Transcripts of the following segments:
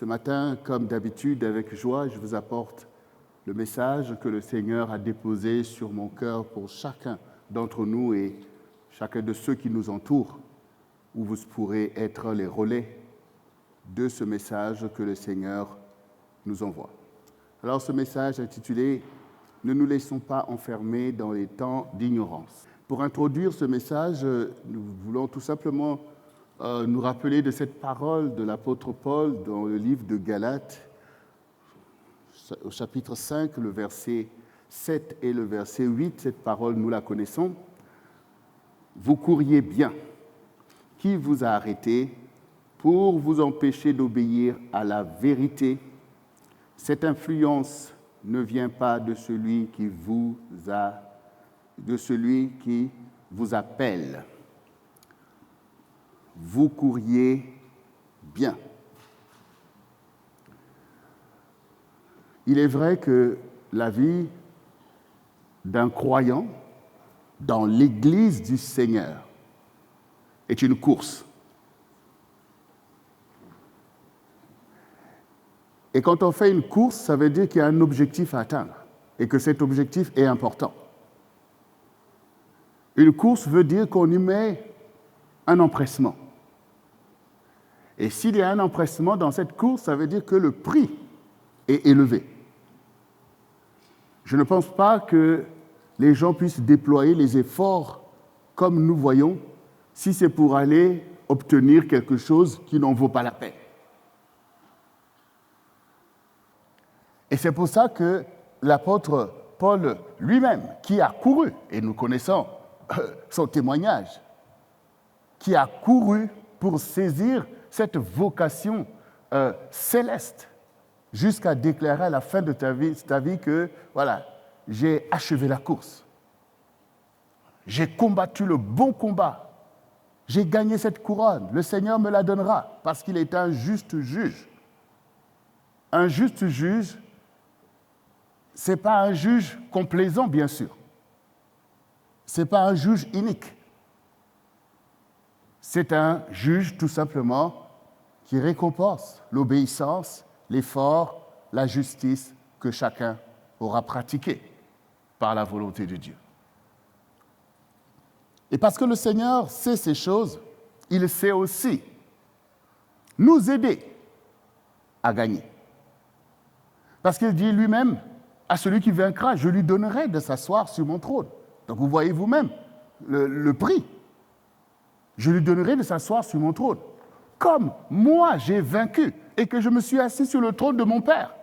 Ce matin, comme d'habitude, avec joie, je vous apporte le message que le Seigneur a déposé sur mon cœur pour chacun d'entre nous et chacun de ceux qui nous entourent, où vous pourrez être les relais de ce message que le Seigneur nous envoie. Alors ce message intitulé « Ne nous laissons pas enfermer dans les temps d'ignorance ». Pour introduire ce message, nous voulons tout simplement nous rappeler de cette parole de l'apôtre Paul dans le livre de Galates, au chapitre 5, le verset 7 et le verset 8. Cette parole, nous la connaissons. « Vous couriez bien. Qui vous a arrêté pour vous empêcher d'obéir à la vérité? Cette influence ne vient pas de celui qui vous appelle. Vous couriez bien. » Il est vrai que la vie d'un croyant dans l'Église du Seigneur est une course. Et quand on fait une course, ça veut dire qu'il y a un objectif à atteindre et que cet objectif est important. Une course veut dire qu'on y met un empressement. Et s'il y a un empressement dans cette course, ça veut dire que le prix est élevé. Je ne pense pas que les gens puissent déployer les efforts comme nous voyons si c'est pour aller obtenir quelque chose qui n'en vaut pas la peine. Et c'est pour ça que l'apôtre Paul lui-même, qui a couru, et nous connaissons son témoignage, qui a couru pour saisir cette vocation céleste, jusqu'à déclarer à la fin de ta vie que, voilà, j'ai achevé la course. J'ai combattu le bon combat. J'ai gagné cette couronne. Le Seigneur me la donnera parce qu'il est un juste juge. Un juste juge, ce n'est pas un juge complaisant, bien sûr. Ce n'est pas un juge inique. C'est un juge, tout simplement, qui récompense l'obéissance, l'effort, la justice que chacun aura pratiqué par la volonté de Dieu. Et parce que le Seigneur sait ces choses, il sait aussi nous aider à gagner. Parce qu'il dit lui-même, à celui qui vaincra, je lui donnerai de s'asseoir sur mon trône. Donc vous voyez vous-même le prix. Je lui donnerai de s'asseoir sur mon trône. Comme moi j'ai vaincu et que je me suis assis sur le trône de mon Père.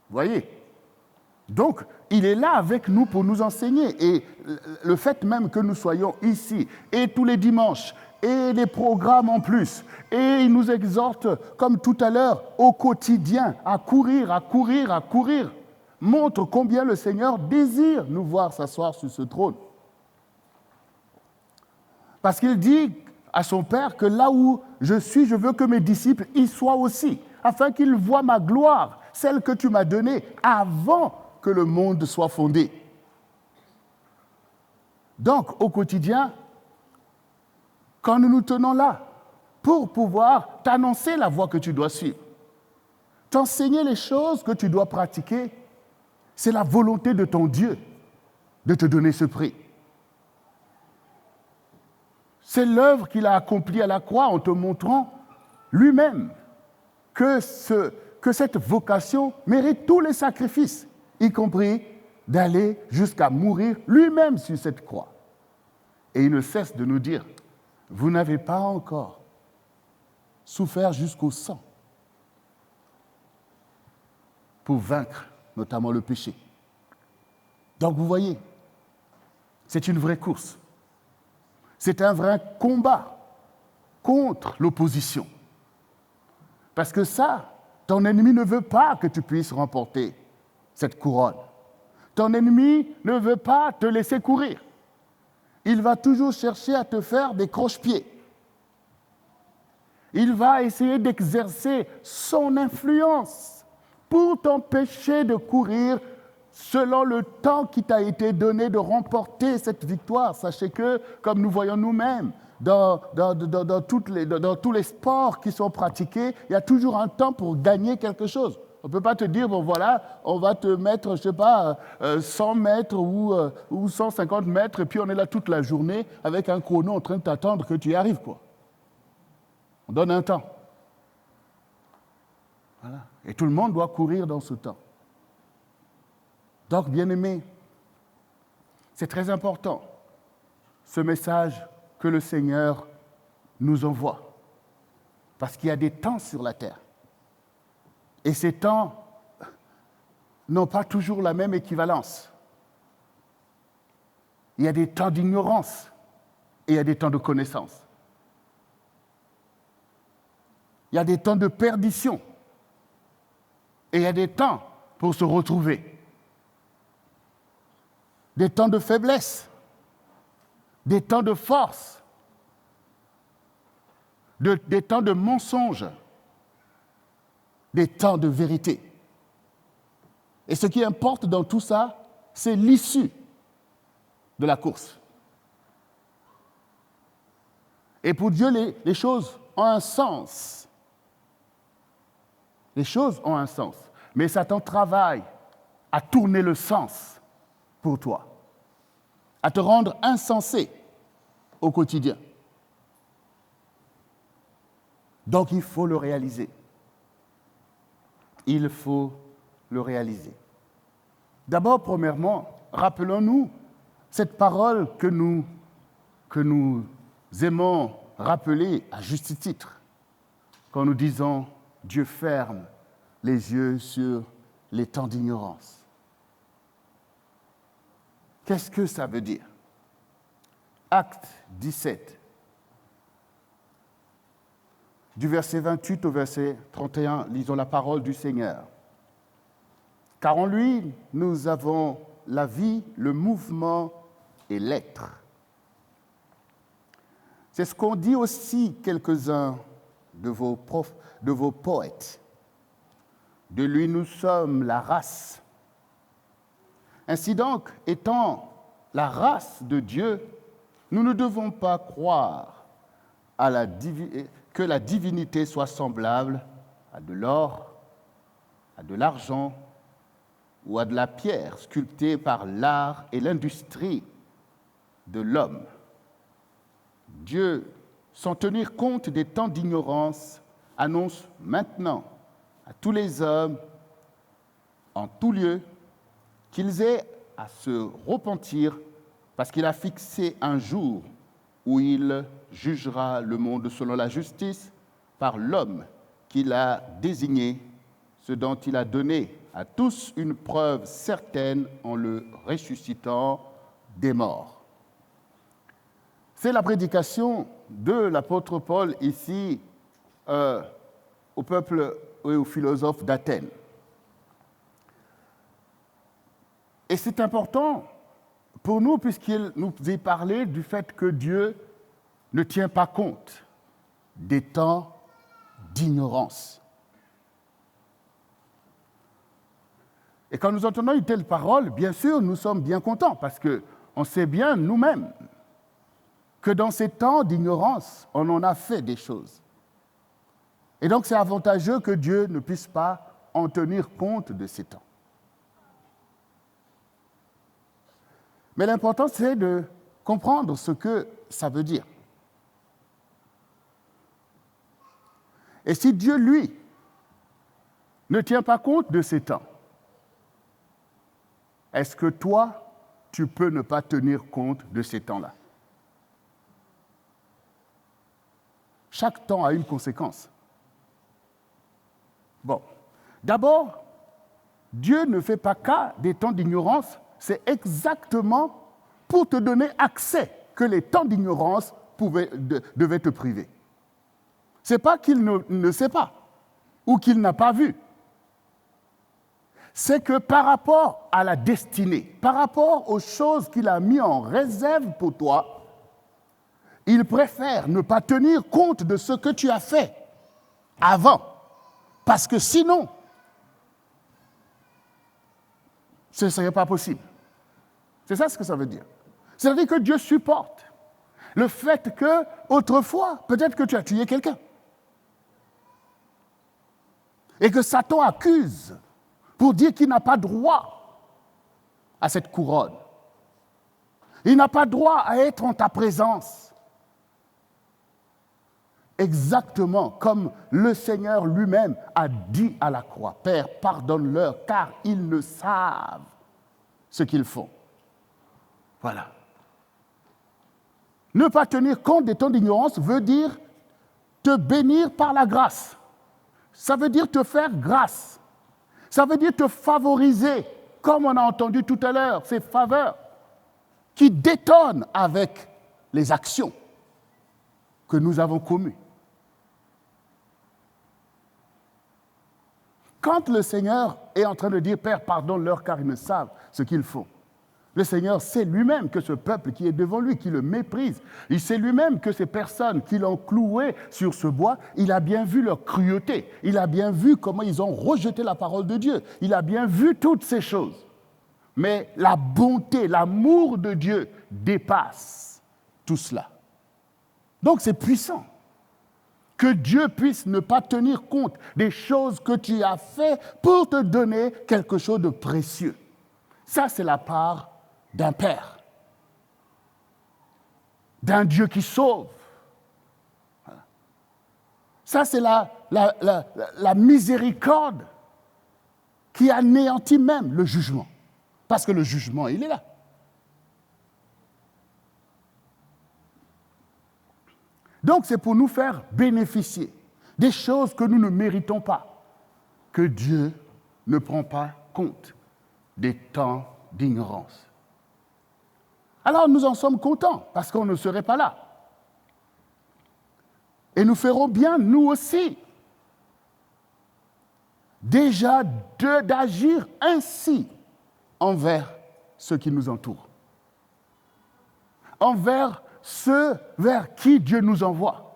Vous voyez? Donc, il est là avec nous pour nous enseigner. Et le fait même que nous soyons ici, et tous les dimanches, et les programmes en plus, et il nous exhorte, comme tout à l'heure, au quotidien, à courir, montre combien le Seigneur désire nous voir s'asseoir sur ce trône. Parce qu'il dit à son Père que là où je suis, je veux que mes disciples y soient aussi, afin qu'ils voient ma gloire, celle que tu m'as donnée avant que le monde soit fondé. Donc, au quotidien, quand nous nous tenons là, pour pouvoir t'annoncer la voie que tu dois suivre, t'enseigner les choses que tu dois pratiquer, c'est la volonté de ton Dieu de te donner ce prix. C'est l'œuvre qu'il a accomplie à la croix en te montrant lui-même que cette vocation mérite tous les sacrifices, y compris d'aller jusqu'à mourir lui-même sur cette croix. Et il ne cesse de nous dire, vous n'avez pas encore souffert jusqu'au sang pour vaincre notamment le péché. Donc vous voyez, c'est une vraie course. C'est un vrai combat contre l'opposition. Parce que ça, ton ennemi ne veut pas que tu puisses remporter cette couronne. Ton ennemi ne veut pas te laisser courir. Il va toujours chercher à te faire des croche-pieds. Il va essayer d'exercer son influence pour t'empêcher de courir selon le temps qui t'a été donné de remporter cette victoire. Sachez que, comme nous voyons nous-mêmes, dans tous les sports qui sont pratiqués, il y a toujours un temps pour gagner quelque chose. On ne peut pas te dire, bon voilà, on va te mettre, je ne sais pas, 100 mètres ou 150 mètres, et puis on est là toute la journée avec un chrono en train de t'attendre que tu y arrives, quoi. On donne un temps. Voilà. Et tout le monde doit courir dans ce temps. Donc, bien-aimés, c'est très important, ce message que le Seigneur nous envoie. Parce qu'il y a des temps sur la terre. Et ces temps n'ont pas toujours la même équivalence. Il y a des temps d'ignorance et il y a des temps de connaissance. Il y a des temps de perdition et il y a des temps pour se retrouver. Des temps de faiblesse, des temps de force, des temps de mensonge, des temps de vérité. Et ce qui importe dans tout ça, c'est l'issue de la course. Et pour Dieu, les choses ont un sens. Les choses ont un sens. Mais Satan travaille à tourner le sens pour toi, à te rendre insensé au quotidien. Donc il faut le réaliser. Il faut le réaliser. D'abord, premièrement, rappelons-nous cette parole que nous aimons rappeler à juste titre quand nous disons « Dieu ferme les yeux sur les temps d'ignorance ». Qu'est-ce que ça veut dire? Acte 17, du verset 28 au verset 31, lisons la parole du Seigneur. « Car en lui, nous avons la vie, le mouvement et l'être. » C'est ce qu'ont dit aussi quelques-uns de vos poètes. De lui, nous sommes la race. Ainsi donc, étant la race de Dieu, nous ne devons pas croire que la divinité soit semblable à de l'or, à de l'argent ou à de la pierre sculptée par l'art et l'industrie de l'homme. Dieu, sans tenir compte des temps d'ignorance, annonce maintenant à tous les hommes, en tout lieu, qu'ils aient à se repentir parce qu'il a fixé un jour où il jugera le monde selon la justice par l'homme qu'il a désigné, ce dont il a donné à tous une preuve certaine en le ressuscitant des morts. C'est la prédication de l'apôtre Paul ici au peuple et aux philosophes d'Athènes. Et c'est important pour nous puisqu'il nous est parlé du fait que Dieu ne tient pas compte des temps d'ignorance. Et quand nous entendons une telle parole, bien sûr, nous sommes bien contents parce qu'on sait bien nous-mêmes que dans ces temps d'ignorance, on en a fait des choses. Et donc, c'est avantageux que Dieu ne puisse pas en tenir compte de ces temps. Mais l'important, c'est de comprendre ce que ça veut dire. Et si Dieu, lui, ne tient pas compte de ces temps, est-ce que toi, tu peux ne pas tenir compte de ces temps-là? Chaque temps a une conséquence. Bon, d'abord, Dieu ne fait pas cas des temps d'ignorance, c'est exactement pour te donner accès que les temps d'ignorance devaient te priver. Ce n'est pas qu'il ne sait pas ou qu'il n'a pas vu. C'est que par rapport à la destinée, par rapport aux choses qu'il a mis en réserve pour toi, il préfère ne pas tenir compte de ce que tu as fait avant. Parce que sinon, ce ne serait pas possible. C'est ça ce que ça veut dire. C'est-à-dire que Dieu supporte Le fait que, autrefois, peut-être que tu as tué quelqu'un. Et que Satan accuse pour dire qu'il n'a pas droit à cette couronne. Il n'a pas droit à être en ta présence. Exactement comme le Seigneur lui-même a dit à la croix, « Père, pardonne-leur, car ils ne savent ce qu'ils font. » Voilà. Ne pas tenir compte des temps d'ignorance veut dire te bénir par la grâce. Ça veut dire te faire grâce. Ça veut dire te favoriser, comme on a entendu tout à l'heure, ces faveurs qui détonnent avec les actions que nous avons communes. Quand le Seigneur est en train de dire « Père, pardonne-leur car ils ne savent ce qu'ils font », le Seigneur sait lui-même que ce peuple qui est devant lui, qui le méprise, il sait lui-même que ces personnes qui l'ont cloué sur ce bois, il a bien vu leur cruauté, il a bien vu comment ils ont rejeté la parole de Dieu, il a bien vu toutes ces choses. Mais la bonté, l'amour de Dieu dépasse tout cela. Donc c'est puissant que Dieu puisse ne pas tenir compte des choses que tu as fait pour te donner quelque chose de précieux. Ça, c'est la part d'un Père, d'un Dieu qui sauve. Voilà. Ça, c'est la miséricorde qui anéantit même le jugement. Parce que le jugement, il est là. Donc, c'est pour nous faire bénéficier des choses que nous ne méritons pas, que Dieu ne prend pas compte des temps d'ignorance. Alors, nous en sommes contents, parce qu'on ne serait pas là. Et nous ferons bien, nous aussi, déjà d'agir ainsi envers ceux qui nous entourent, envers ceux vers qui Dieu nous envoie.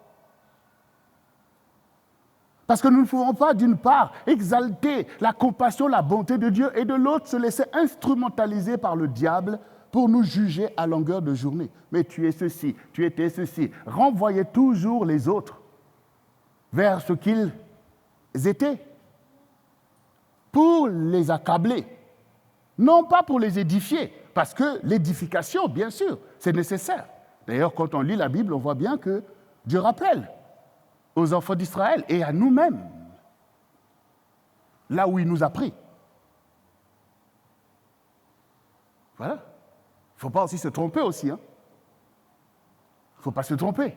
Parce que nous ne pouvons pas, d'une part, exalter la compassion, la bonté de Dieu, et de l'autre, se laisser instrumentaliser par le diable pour nous juger à longueur de journée. Mais tu es ceci, tu étais ceci. Renvoyez toujours les autres vers ce qu'ils étaient pour les accabler. Non pas pour les édifier, parce que l'édification, bien sûr, c'est nécessaire. D'ailleurs, quand on lit la Bible, on voit bien que Dieu rappelle aux enfants d'Israël et à nous-mêmes, là où il nous a pris. Voilà. Il ne faut pas aussi se tromper aussi. Il ne faut pas se tromper.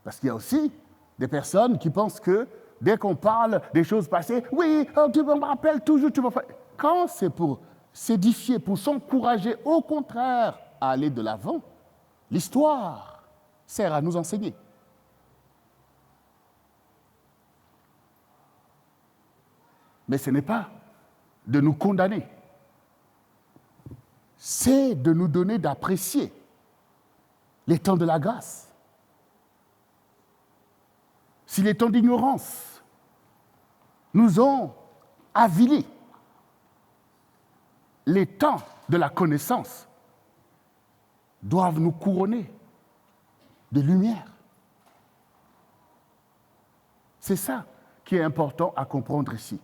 Parce qu'il y a aussi des personnes qui pensent que dès qu'on parle des choses passées, oui, tu me rappelles toujours, tu me rappelles. Quand c'est pour s'édifier, pour s'encourager, au contraire, à aller de l'avant, l'histoire sert à nous enseigner. Mais ce n'est pas de nous condamner. C'est de nous donner d'apprécier les temps de la grâce. Si les temps d'ignorance nous ont avilis, les temps de la connaissance doivent nous couronner de lumière. C'est ça qui est important à comprendre ici.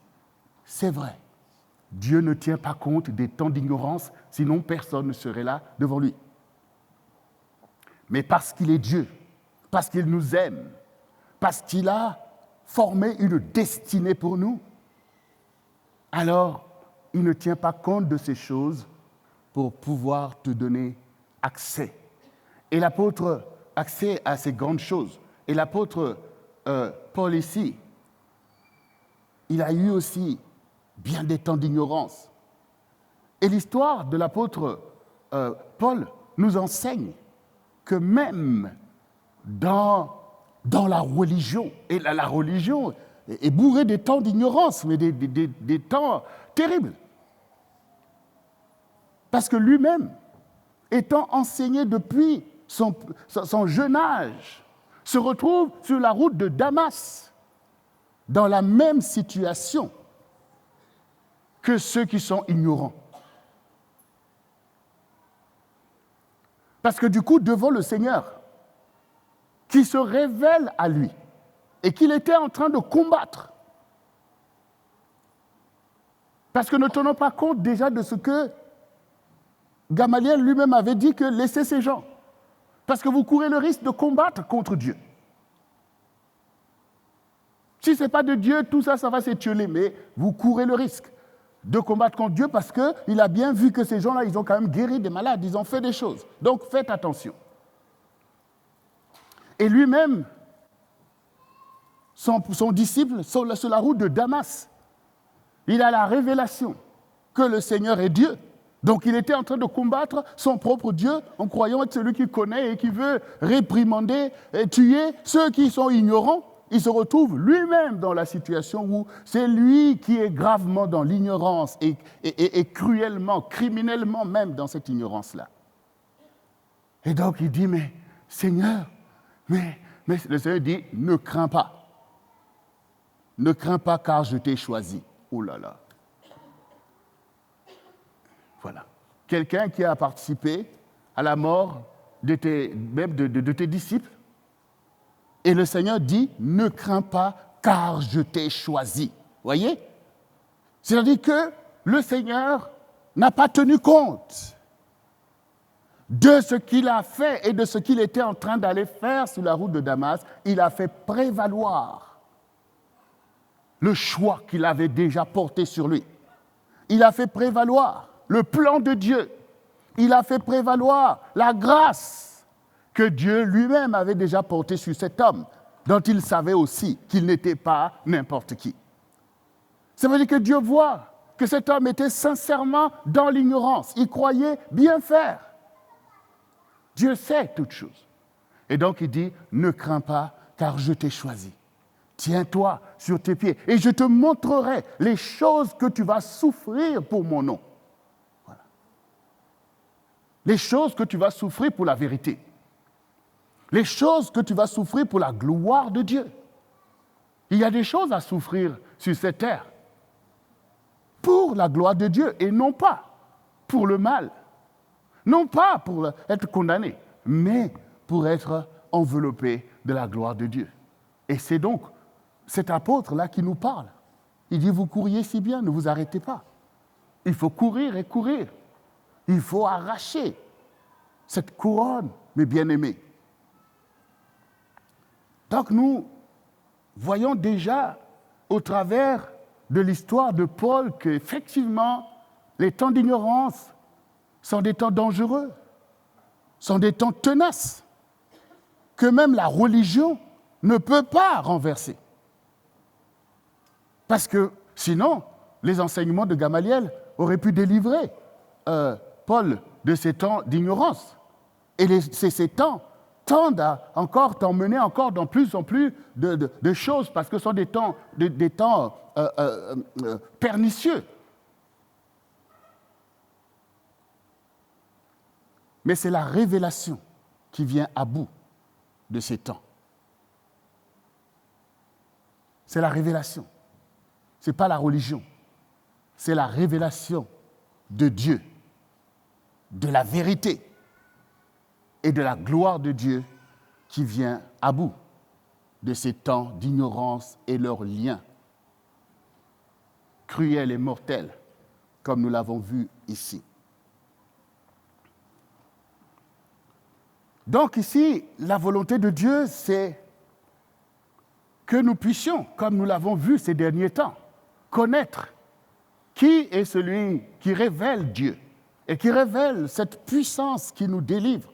C'est vrai, Dieu ne tient pas compte des temps d'ignorance, sinon personne ne serait là devant lui. Mais parce qu'il est Dieu, parce qu'il nous aime, parce qu'il a formé une destinée pour nous, alors il ne tient pas compte de ces choses pour pouvoir te donner accès. Et l'apôtre, accès à ces grandes choses. Et l'apôtre Paul ici, il a eu aussi bien des temps d'ignorance. Et l'histoire de l'apôtre Paul nous enseigne que même dans la religion, et la religion est bourrée des temps d'ignorance, mais des temps terribles. Parce que lui-même, étant enseigné depuis son jeune âge, se retrouve sur la route de Damas, dans la même situation que ceux qui sont ignorants. Parce que du coup, devant le Seigneur, qui se révèle à lui et qu'il était en train de combattre. Parce que ne tenons pas compte déjà de ce que Gamaliel lui-même avait dit, que laissez ces gens. Parce que vous courez le risque de combattre contre Dieu. Si ce n'est pas de Dieu, tout ça, ça va s'étioler. Mais vous courez le risque de combattre contre Dieu parce qu'il a bien vu que ces gens-là, ils ont quand même guéri des malades, ils ont fait des choses. Donc faites attention. Et lui-même, son disciple, sur la route de Damas, il a la révélation que le Seigneur est Dieu. Donc il était en train de combattre son propre Dieu en croyant être celui qu'il connaît et qui veut réprimander et tuer ceux qui sont ignorants. Il se retrouve lui-même dans la situation où c'est lui qui est gravement dans l'ignorance et cruellement, criminellement même dans cette ignorance-là. Et donc il dit, mais Seigneur, mais le Seigneur dit, ne crains pas. Ne crains pas car je t'ai choisi. Oh là là. Voilà. Quelqu'un qui a participé à la mort de tes disciples. Et le Seigneur dit, ne crains pas, car je t'ai choisi. Voyez? C'est-à-dire que le Seigneur n'a pas tenu compte de ce qu'il a fait et de ce qu'il était en train d'aller faire sur la route de Damas. Il a fait prévaloir le choix qu'il avait déjà porté sur lui. Il a fait prévaloir le plan de Dieu. Il a fait prévaloir la grâce que Dieu lui-même avait déjà portée sur cet homme, dont il savait aussi qu'il n'était pas n'importe qui. Ça veut dire que Dieu voit que cet homme était sincèrement dans l'ignorance. Il croyait bien faire. Dieu sait toutes choses. Et donc il dit, ne crains pas, car je t'ai choisi. Tiens-toi sur tes pieds et je te montrerai les choses que tu vas souffrir pour mon nom. Voilà. Les choses que tu vas souffrir pour la vérité. Les choses que tu vas souffrir pour la gloire de Dieu. Il y a des choses à souffrir sur cette terre pour la gloire de Dieu et non pas pour le mal. Non pas pour être condamné, mais pour être enveloppé de la gloire de Dieu. Et c'est donc cet apôtre-là qui nous parle. Il dit, vous couriez si bien, ne vous arrêtez pas. Il faut courir et courir. Il faut arracher cette couronne, mes bien-aimés. Donc nous voyons déjà au travers de l'histoire de Paul qu'effectivement, les temps d'ignorance sont des temps dangereux, sont des temps tenaces, que même la religion ne peut pas renverser. Parce que sinon, les enseignements de Gamaliel auraient pu délivrer Paul de ces temps d'ignorance. Et ces temps tendent à encore t'emmener encore dans plus en plus de choses, parce que ce sont des temps pernicieux. Mais c'est la révélation qui vient à bout de ces temps. C'est la révélation. Ce n'est pas la religion. C'est la révélation de Dieu, de la vérité et de la gloire de Dieu qui vient à bout de ces temps d'ignorance et leurs liens cruels et mortels, comme nous l'avons vu ici. Donc ici, la volonté de Dieu, c'est que nous puissions, comme nous l'avons vu ces derniers temps, connaître qui est celui qui révèle Dieu et qui révèle cette puissance qui nous délivre.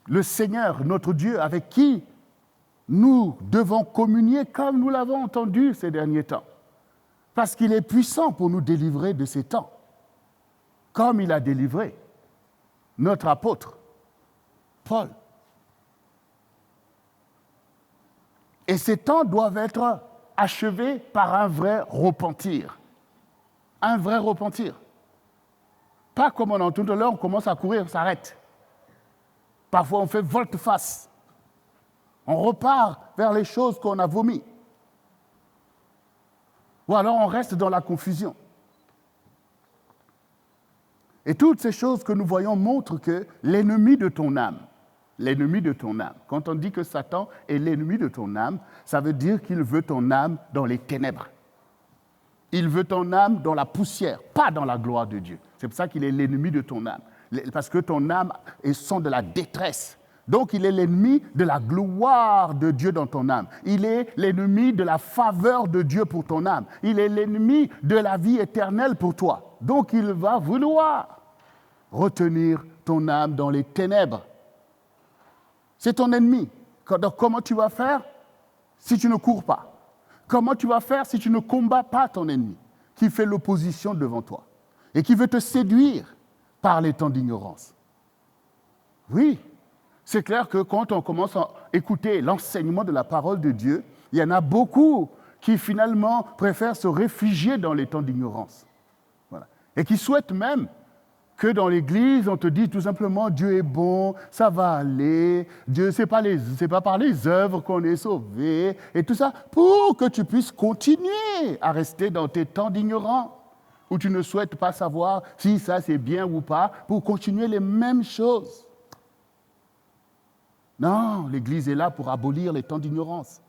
Le Seigneur, notre Dieu, avec qui nous devons communier comme nous l'avons entendu ces derniers temps. Parce qu'il est puissant pour nous délivrer de ces temps, comme il a délivré notre apôtre, Paul. Et ces temps doivent être achevés par un vrai repentir. Un vrai repentir. Pas comme on entend tout à l'heure, on commence à courir, on s'arrête. Parfois, on fait volte-face. On repart vers les choses qu'on a vomies. Ou alors, on reste dans la confusion. Et toutes ces choses que nous voyons montrent que l'ennemi de ton âme, l'ennemi de ton âme. Quand on dit que Satan est l'ennemi de ton âme, ça veut dire qu'il veut ton âme dans les ténèbres. Il veut ton âme dans la poussière, pas dans la gloire de Dieu. C'est pour ça qu'il est l'ennemi de ton âme. Parce que ton âme sent de la détresse. Donc, il est l'ennemi de la gloire de Dieu dans ton âme. Il est l'ennemi de la faveur de Dieu pour ton âme. Il est l'ennemi de la vie éternelle pour toi. Donc, il va vouloir retenir ton âme dans les ténèbres. C'est ton ennemi. Donc, comment tu vas faire si tu ne cours pas? Comment tu vas faire si tu ne combats pas ton ennemi qui fait l'opposition devant toi et qui veut te séduire par les temps d'ignorance? Oui, c'est clair que quand on commence à écouter l'enseignement de la parole de Dieu, il y en a beaucoup qui finalement préfèrent se réfugier dans les temps d'ignorance. Voilà. Et qui souhaitent même que dans l'Église, on te dit tout simplement Dieu est bon, ça va aller, Dieu, c'est pas par les œuvres qu'on est sauvé, et tout ça, pour que tu puisses continuer à rester dans tes temps d'ignorance, où tu ne souhaites pas savoir si ça c'est bien ou pas, pour continuer les mêmes choses. Non, l'Église est là pour abolir les temps d'ignorance.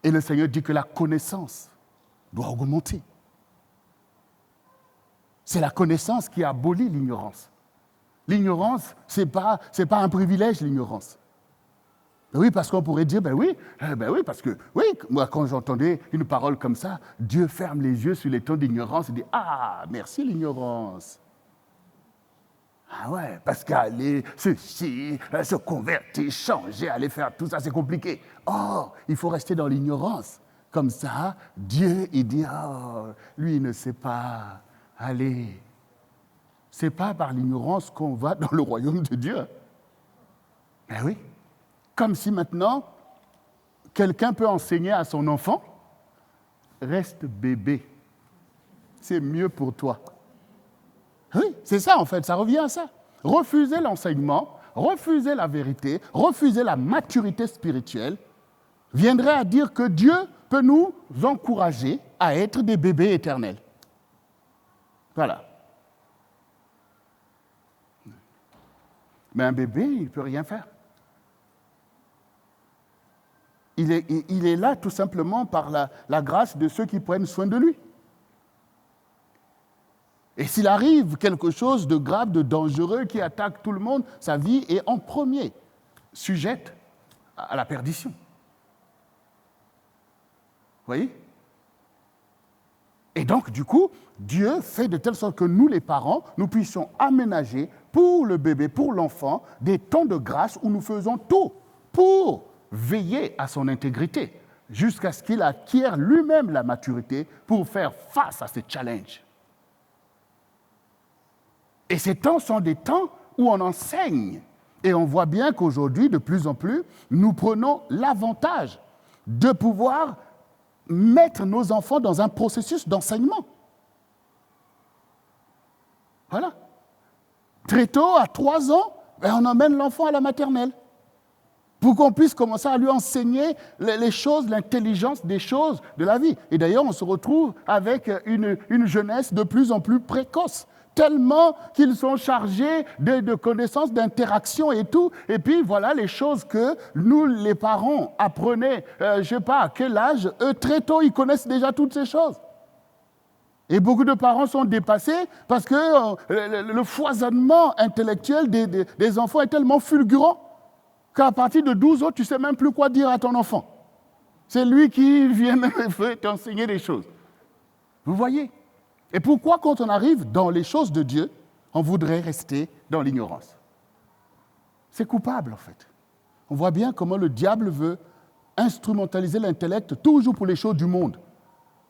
Et le Seigneur dit que la connaissance doit augmenter. C'est la connaissance qui abolit l'ignorance. L'ignorance, ce n'est pas un privilège, l'ignorance. Ben oui, parce qu'on pourrait dire, ben oui, parce que, oui, moi, quand j'entendais une parole comme ça, Dieu ferme les yeux sur les temps d'ignorance et dit, ah, merci l'ignorance. Ah ouais, parce qu'aller ceci, se convertir, changer, aller faire tout ça, c'est compliqué. Oh, il faut rester dans l'ignorance. Comme ça, Dieu, il dit, oh, lui, il ne sait pas. Allez, ce n'est pas par l'ignorance qu'on va dans le royaume de Dieu. Ben oui, comme si maintenant, quelqu'un peut enseigner à son enfant, reste bébé, c'est mieux pour toi. Oui, c'est ça en fait, ça revient à ça. Refuser l'enseignement, refuser la vérité, refuser la maturité spirituelle, viendrait à dire que Dieu peut nous encourager à être des bébés éternels. Voilà. Mais un bébé, il ne peut rien faire. Il est là tout simplement par la grâce de ceux qui prennent soin de lui. Et s'il arrive quelque chose de grave, de dangereux qui attaque tout le monde, sa vie est en premier sujette à la perdition. Vous voyez ? Et donc, du coup, Dieu fait de telle sorte que nous, les parents, nous puissions aménager pour le bébé, pour l'enfant, des temps de grâce où nous faisons tout pour veiller à son intégrité, jusqu'à ce qu'il acquiert lui-même la maturité pour faire face à ces challenges. Et ces temps sont des temps où on enseigne. Et on voit bien qu'aujourd'hui, de plus en plus, nous prenons l'avantage de pouvoir mettre nos enfants dans un processus d'enseignement. Voilà. Très tôt, à 3 ans, on emmène l'enfant à la maternelle pour qu'on puisse commencer à lui enseigner les choses, l'intelligence des choses de la vie. Et d'ailleurs, on se retrouve avec une jeunesse de plus en plus précoce, tellement qu'ils sont chargés de connaissances, d'interactions et tout. Et puis, voilà les choses que nous, les parents, apprenaient, je ne sais pas à quel âge, eux, très tôt, ils connaissent déjà toutes ces choses. Et beaucoup de parents sont dépassés parce que le foisonnement intellectuel des enfants est tellement fulgurant qu'à partir de 12 ans, tu ne sais même plus quoi dire à ton enfant. C'est lui qui vient t'enseigner des choses. Vous voyez ? Et pourquoi, quand on arrive dans les choses de Dieu, on voudrait rester dans l'ignorance? C'est coupable, en fait. On voit bien comment le diable veut instrumentaliser l'intellect toujours pour les choses du monde.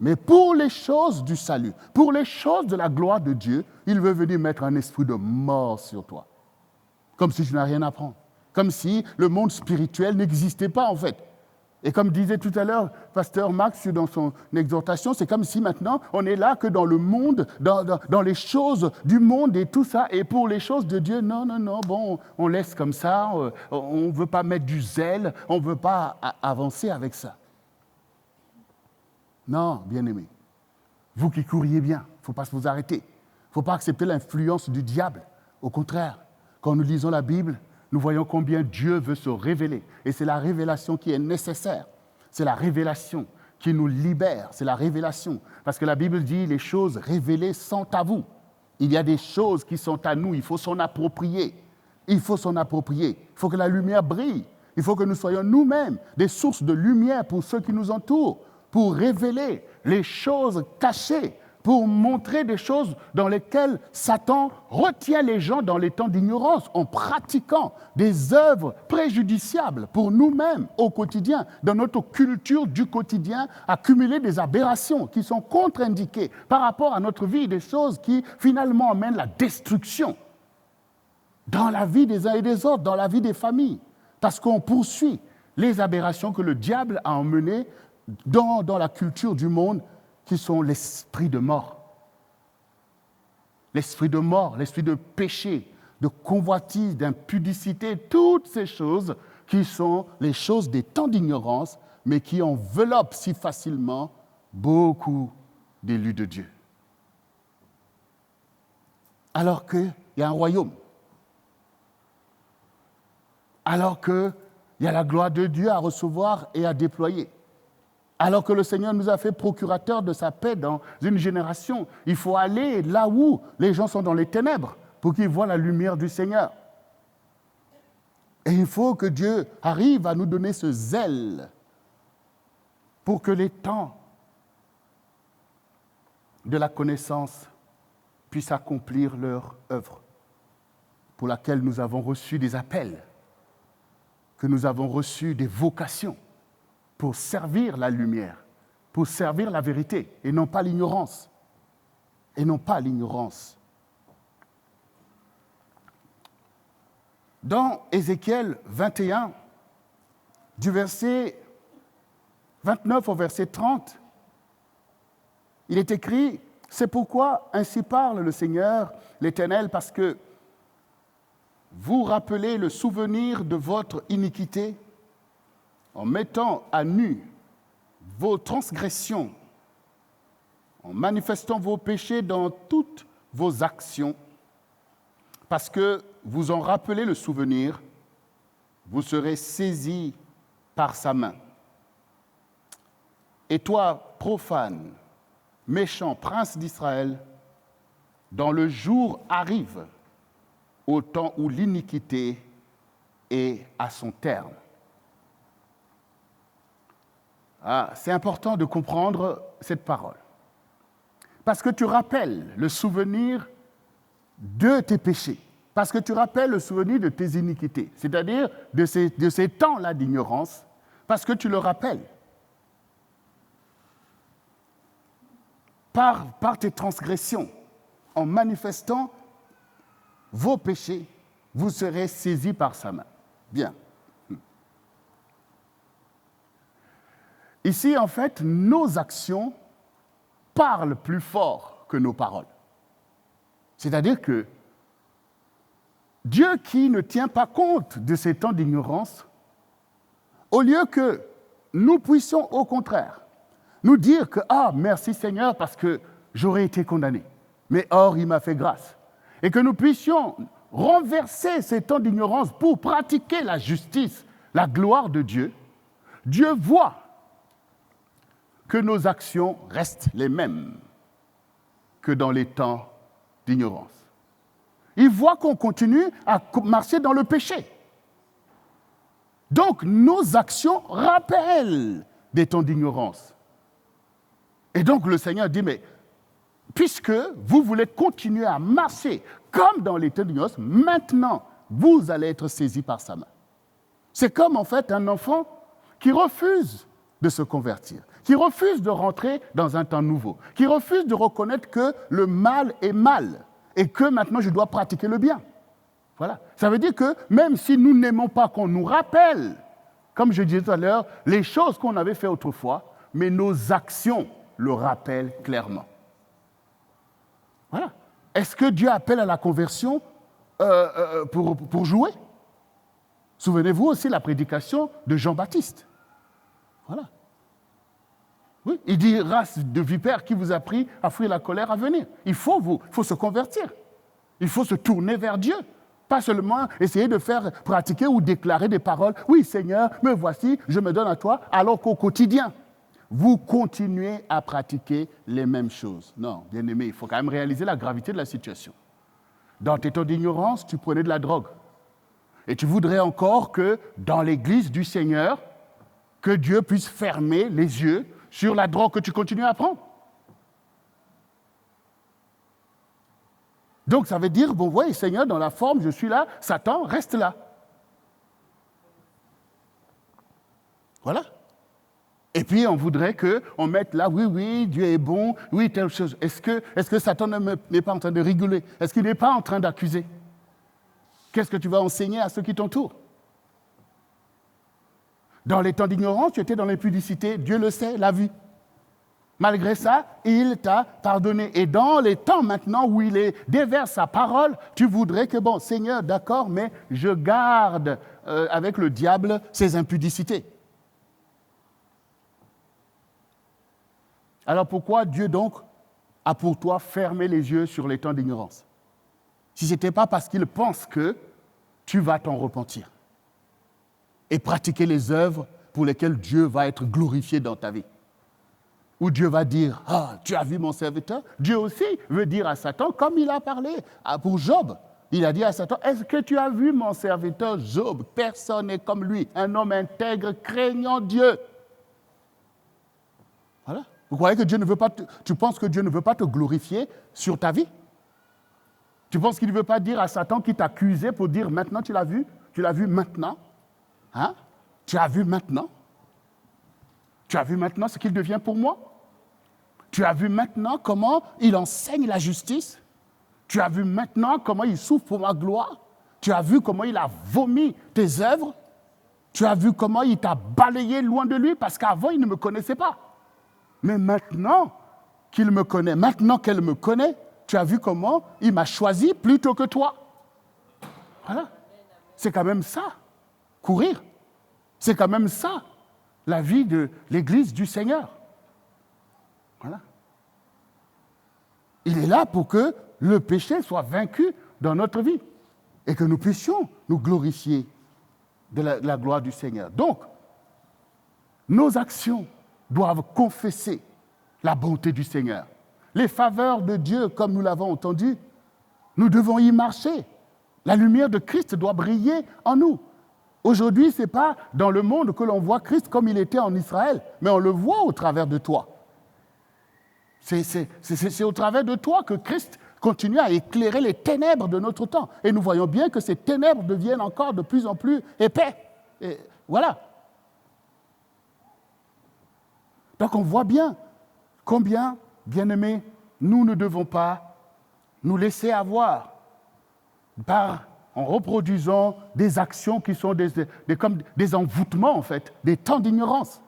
Mais pour les choses du salut, pour les choses de la gloire de Dieu, il veut venir mettre un esprit de mort sur toi. Comme si tu n'as rien à apprendre. Comme si le monde spirituel n'existait pas, en fait. Et comme disait tout à l'heure Pasteur Max dans son exhortation, c'est comme si maintenant on n'est là que dans le monde, dans les choses du monde et tout ça. Et pour les choses de Dieu, non, bon, on laisse comme ça, on ne veut pas mettre du zèle, on ne veut pas avancer avec ça. Non, bien-aimés, vous qui couriez bien, il ne faut pas vous arrêter. Il ne faut pas accepter l'influence du diable. Au contraire, quand nous lisons la Bible, nous voyons combien Dieu veut se révéler. Et c'est la révélation qui est nécessaire. C'est la révélation qui nous libère. C'est la révélation. Parce que la Bible dit, les choses révélées sont à vous. Il y a des choses qui sont à nous. Il faut s'en approprier. Il faut s'en approprier. Il faut que la lumière brille. Il faut que nous soyons nous-mêmes des sources de lumière pour ceux qui nous entourent, pour révéler les choses cachées, pour montrer des choses dans lesquelles Satan retient les gens dans les temps d'ignorance, en pratiquant des œuvres préjudiciables pour nous-mêmes au quotidien, dans notre culture du quotidien, accumuler des aberrations qui sont contre-indiquées par rapport à notre vie, des choses qui finalement amènent la destruction dans la vie des uns et des autres, dans la vie des familles, parce qu'on poursuit les aberrations que le diable a emmenées dans la culture du monde, qui sont l'esprit de mort. L'esprit de mort, l'esprit de péché, de convoitise, d'impudicité, toutes ces choses qui sont les choses des temps d'ignorance, mais qui enveloppent si facilement beaucoup d'élus de Dieu. Alors qu'il y a un royaume, alors qu'il y a la gloire de Dieu à recevoir et à déployer, alors que le Seigneur nous a fait procurateurs de sa paix dans une génération, il faut aller là où les gens sont dans les ténèbres pour qu'ils voient la lumière du Seigneur. Et il faut que Dieu arrive à nous donner ce zèle pour que les temps de la connaissance puissent accomplir leur œuvre, pour laquelle nous avons reçu des appels, que nous avons reçu des vocations, pour servir la lumière, pour servir la vérité, et non pas l'ignorance. Et non pas l'ignorance. Dans Ézéchiel 21, du verset 29 au verset 30, il est écrit « C'est pourquoi ainsi parle le Seigneur, l'Éternel, parce que vous rappelez le souvenir de votre iniquité, en mettant à nu vos transgressions, en manifestant vos péchés dans toutes vos actions, parce que vous en rappelez le souvenir, vous serez saisis par sa main. Et toi, profane, méchant prince d'Israël, dans le jour arrive, au temps où l'iniquité est à son terme. » C'est important de comprendre cette parole. Parce que tu rappelles le souvenir de tes péchés. Parce que tu rappelles le souvenir de tes iniquités. C'est-à-dire de ces temps-là d'ignorance. Parce que tu le rappelles. Par tes transgressions, en manifestant vos péchés, vous serez saisis par sa main. Bien. Ici, en fait, nos actions parlent plus fort que nos paroles. C'est-à-dire que Dieu qui ne tient pas compte de ces temps d'ignorance, au lieu que nous puissions au contraire nous dire que « Ah, merci Seigneur parce que j'aurais été condamné, mais or il m'a fait grâce », et que nous puissions renverser ces temps d'ignorance pour pratiquer la justice, la gloire de Dieu, Dieu voit que nos actions restent les mêmes que dans les temps d'ignorance. Il voit qu'on continue à marcher dans le péché. Donc, nos actions rappellent des temps d'ignorance. Et donc, le Seigneur dit, mais puisque vous voulez continuer à marcher comme dans les temps d'ignorance, maintenant, vous allez être saisis par sa main. C'est comme, en fait, un enfant qui refuse de se convertir, qui refuse de rentrer dans un temps nouveau, qui refuse de reconnaître que le mal est mal et que maintenant je dois pratiquer le bien. Voilà. Ça veut dire que même si nous n'aimons pas qu'on nous rappelle, comme je disais tout à l'heure, les choses qu'on avait fait autrefois, mais nos actions le rappellent clairement. Voilà. Est-ce que Dieu appelle à la conversion pour jouer? Souvenez-vous aussi de la prédication de Jean-Baptiste. Voilà. Oui, il dit, race de vipères qui vous a pris à fuir la colère à venir. Il faut se convertir. Il faut se tourner vers Dieu Pas seulement essayer de faire pratiquer ou déclarer des paroles. Oui, Seigneur, me voici, je me donne à toi, alors qu'au quotidien, vous continuez à pratiquer les mêmes choses. Non, bien-aimé, il faut quand même réaliser la gravité de la situation. Dans tes temps d'ignorance, tu prenais de la drogue. Et tu voudrais encore que dans l'église du Seigneur, que Dieu puisse fermer les yeux sur la drogue que tu continues à prendre. Donc, ça veut dire, bon, voyez, Seigneur, dans la forme, je suis là, Satan, reste là. Voilà. Et puis, on voudrait qu'on mette là, oui, Dieu est bon, oui, telle chose. Est-ce que Satan n'est pas en train de rigoler? Est-ce qu'il n'est pas en train d'accuser? Qu'est-ce que tu vas enseigner à ceux qui t'entourent? Dans les temps d'ignorance, tu étais dans l'impudicité, Dieu le sait, l'a vu. Malgré ça, il t'a pardonné. Et dans les temps maintenant où il déverse sa parole, tu voudrais que, bon, Seigneur, d'accord, mais je garde avec le diable ses impudicités. Alors pourquoi Dieu donc a pour toi fermé les yeux sur les temps d'ignorance? Si ce n'était pas parce qu'il pense que tu vas t'en repentir et pratiquer les œuvres pour lesquelles Dieu va être glorifié dans ta vie. Où Dieu va dire, « Ah, tu as vu mon serviteur ?» Dieu aussi veut dire à Satan, comme il a parlé pour Job. Il a dit à Satan, « Est-ce que tu as vu mon serviteur Job? Personne n'est comme lui, un homme intègre, craignant Dieu. » Voilà. Vous croyez que Dieu ne veut pas, tu penses que Dieu ne veut pas te glorifier sur ta vie? Tu penses qu'il ne veut pas dire à Satan qui t'accusait pour dire, maintenant tu l'as vu? Tu l'as vu maintenant? Hein? Tu as vu maintenant? Tu as vu maintenant ce qu'il devient pour moi? Tu as vu maintenant comment il enseigne la justice? Tu as vu maintenant comment il souffre pour ma gloire? Tu as vu comment il a vomi tes œuvres? Tu as vu comment il t'a balayé loin de lui? Parce qu'avant, il ne me connaissait pas. Mais maintenant qu'il me connaît, maintenant qu'elle me connaît, tu as vu comment il m'a choisi plutôt que toi. Voilà. C'est quand même ça, courir. C'est quand même ça, la vie de l'Église du Seigneur. Voilà. Il est là pour que le péché soit vaincu dans notre vie et que nous puissions nous glorifier de la gloire du Seigneur. Donc, nos actions doivent confesser la bonté du Seigneur. Les faveurs de Dieu, comme nous l'avons entendu, nous devons y marcher. La lumière de Christ doit briller en nous. Aujourd'hui, ce n'est pas dans le monde que l'on voit Christ comme il était en Israël, mais on le voit au travers de toi. C'est au travers de toi que Christ continue à éclairer les ténèbres de notre temps. Et nous voyons bien que ces ténèbres deviennent encore de plus en plus épais. Et voilà. Donc on voit bien combien, bien-aimés, nous ne devons pas nous laisser avoir en reproduisant des actions qui sont comme des envoûtements, en fait, des temps d'ignorance,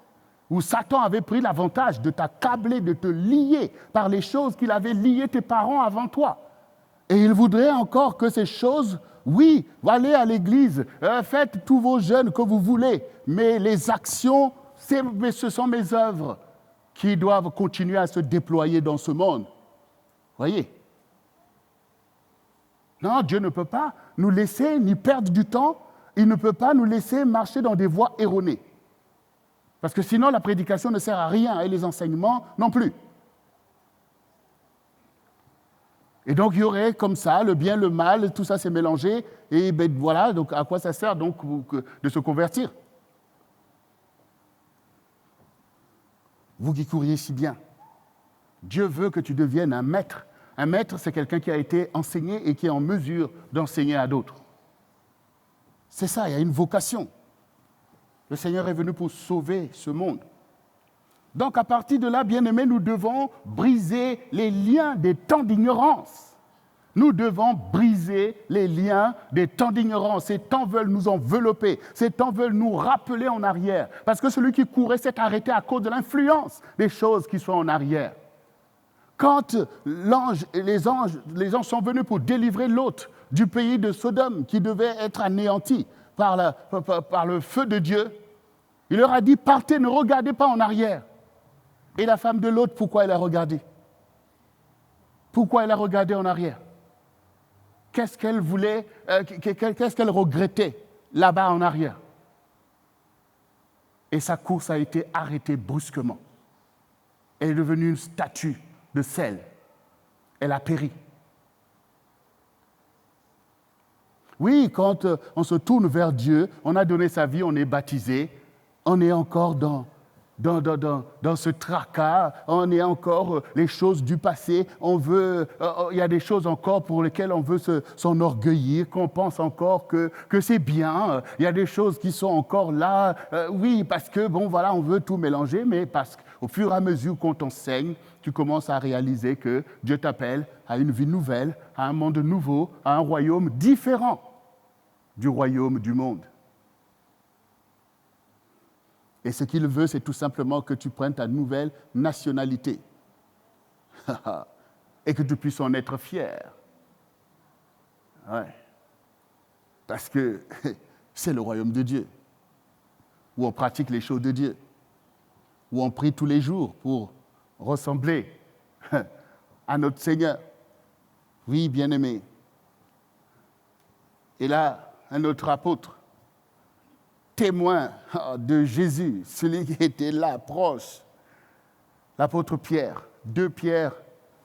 où Satan avait pris l'avantage de t'accabler, de te lier par les choses qu'il avait liées tes parents avant toi. Et il voudrait encore que ces choses, oui, allez à l'église, faites tous vos jeûnes que vous voulez, mais les actions, ce sont mes œuvres qui doivent continuer à se déployer dans ce monde. Voyez? Non, Dieu ne peut pas nous laisser ni perdre du temps, il ne peut pas nous laisser marcher dans des voies erronées. Parce que sinon, la prédication ne sert à rien et les enseignements non plus. Et donc, il y aurait comme ça, le bien, le mal, tout ça s'est mélangé. Et ben, voilà, donc à quoi ça sert donc de se convertir? Vous qui couriez si bien, Dieu veut que tu deviennes un maître. Un maître, c'est quelqu'un qui a été enseigné et qui est en mesure d'enseigner à d'autres. C'est ça, il y a une vocation. Le Seigneur est venu pour sauver ce monde. Donc, à partir de là, bien-aimés, nous devons briser les liens des temps d'ignorance. Nous devons briser les liens des temps d'ignorance. Ces temps veulent nous envelopper. Ces temps veulent nous rappeler en arrière. Parce que celui qui courait s'est arrêté à cause de l'influence des choses qui sont en arrière. Quand les anges sont venus pour délivrer Lot du pays de Sodome, qui devait être anéanti par le feu de Dieu, il leur a dit, partez, ne regardez pas en arrière. Et la femme de Lot, pourquoi elle a regardé? Pourquoi elle a regardé en arrière? qu'est-ce qu'elle voulait, qu'est-ce qu'elle regrettait là-bas en arrière. Et sa course a été arrêtée brusquement. Elle est devenue une statue de sel. Elle a péri. Oui, quand on se tourne vers Dieu, on a donné sa vie, on est baptisé, on est encore dans ce tracas, on est encore les choses du passé, il y a des choses encore pour lesquelles on veut s'enorgueillir, qu'on pense encore que c'est bien, il y a des choses qui sont encore là, oui, parce que, on veut tout mélanger, mais parce qu'au fur et à mesure qu'on t'enseigne, tu commences à réaliser que Dieu t'appelle à une vie nouvelle, à un monde nouveau, à un royaume différent du royaume du monde. Et ce qu'il veut, c'est tout simplement que tu prennes ta nouvelle nationalité et que tu puisses en être fier. Ouais. Parce que c'est le royaume de Dieu, où on pratique les choses de Dieu, où on prie tous les jours pour ressembler à notre Seigneur. Oui, bien-aimé. Et là, un autre apôtre, témoin de Jésus, celui qui était là, proche, l'apôtre Pierre, 2 Pierre,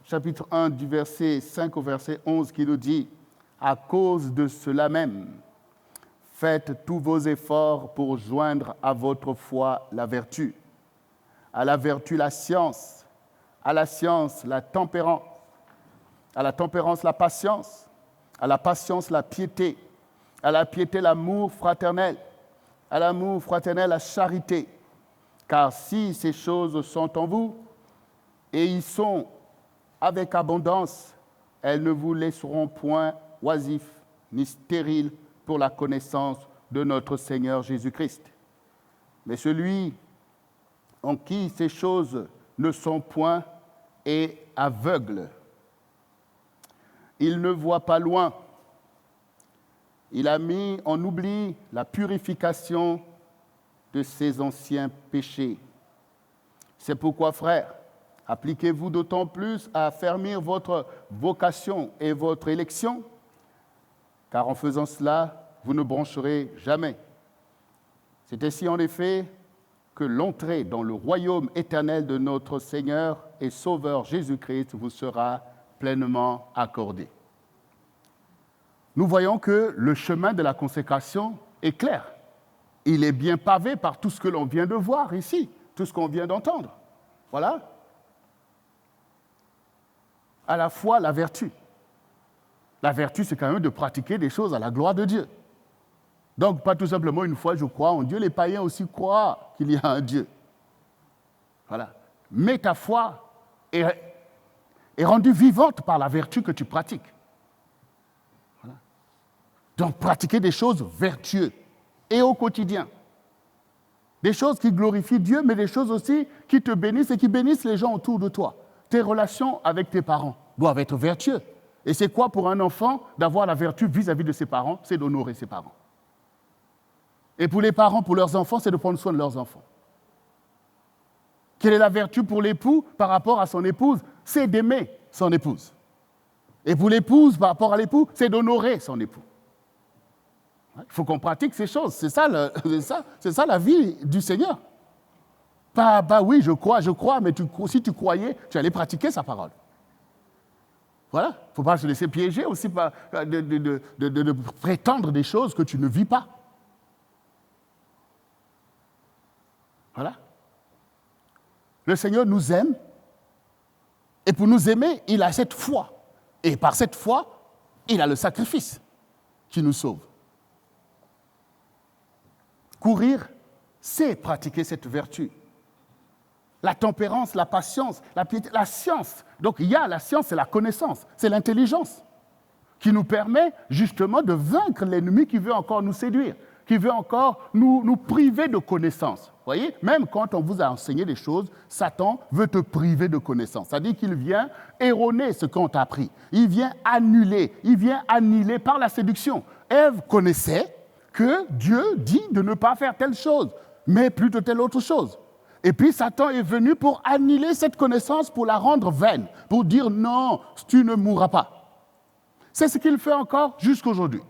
chapitre 1, du verset 5 au verset 11, qui nous dit « À cause de cela même, faites tous vos efforts pour joindre à votre foi la vertu, à la vertu la science, à la science la tempérance, à la tempérance la patience, à la patience la piété, à la piété l'amour fraternel, à l'amour fraternel la charité. Car si ces choses sont en vous, et y sont avec abondance, elles ne vous laisseront point oisifs ni stériles pour la connaissance de notre Seigneur Jésus-Christ. Mais celui en qui ces choses ne sont point est aveugle. Il ne voit pas loin. Il a mis en oubli la purification de ses anciens péchés. C'est pourquoi, frères, appliquez-vous d'autant plus à affermir votre vocation et votre élection, car en faisant cela, vous ne broncherez jamais. C'est ainsi en effet que l'entrée dans le royaume éternel de notre Seigneur et Sauveur Jésus-Christ vous sera pleinement accordée. Nous voyons que le chemin de la consécration est clair. Il est bien pavé par tout ce que l'on vient de voir ici, tout ce qu'on vient d'entendre. Voilà. À la fois la vertu. La vertu, c'est quand même de pratiquer des choses à la gloire de Dieu. Donc, pas tout simplement une fois je crois en Dieu, les païens aussi croient qu'il y a un Dieu. Voilà. Mais ta foi est rendue vivante par la vertu que tu pratiques. Voilà. Donc, pratiquer des choses vertueuses et au quotidien. Des choses qui glorifient Dieu, mais des choses aussi qui te bénissent et qui bénissent les gens autour de toi. Tes relations avec tes parents doivent être vertueuses. Et c'est quoi pour un enfant d'avoir la vertu vis-à-vis de ses parents? C'est d'honorer ses parents. Et pour les parents, pour leurs enfants, c'est de prendre soin de leurs enfants. Quelle est la vertu pour l'époux par rapport à son épouse? C'est d'aimer son épouse. Et pour l'épouse, par rapport à l'époux, c'est d'honorer son époux. Il faut qu'on pratique ces choses. C'est ça la vie du Seigneur. Pas, oui, je crois, mais si tu croyais, tu allais pratiquer sa parole. Voilà. Il ne faut pas se laisser piéger aussi de prétendre des choses que tu ne vis pas. Voilà. Le Seigneur nous aime, et pour nous aimer, il a cette foi. Et par cette foi, il a le sacrifice qui nous sauve. Courir, c'est pratiquer cette vertu. La tempérance, la patience, la piété, la science. Donc il y a la science, c'est la connaissance, c'est l'intelligence qui nous permet justement de vaincre l'ennemi qui veut encore nous séduire, qui veut encore nous priver de connaissance. Vous voyez, même quand on vous a enseigné des choses, Satan veut te priver de connaissance. C'est-à-dire qu'il vient erroner ce qu'on t'a appris. Il vient annihiler par la séduction. Ève connaissait que Dieu dit de ne pas faire telle chose, mais plutôt telle autre chose. Et puis Satan est venu pour annihiler cette connaissance, pour la rendre vaine, pour dire non, tu ne mourras pas. C'est ce qu'il fait encore jusqu'aujourd'hui.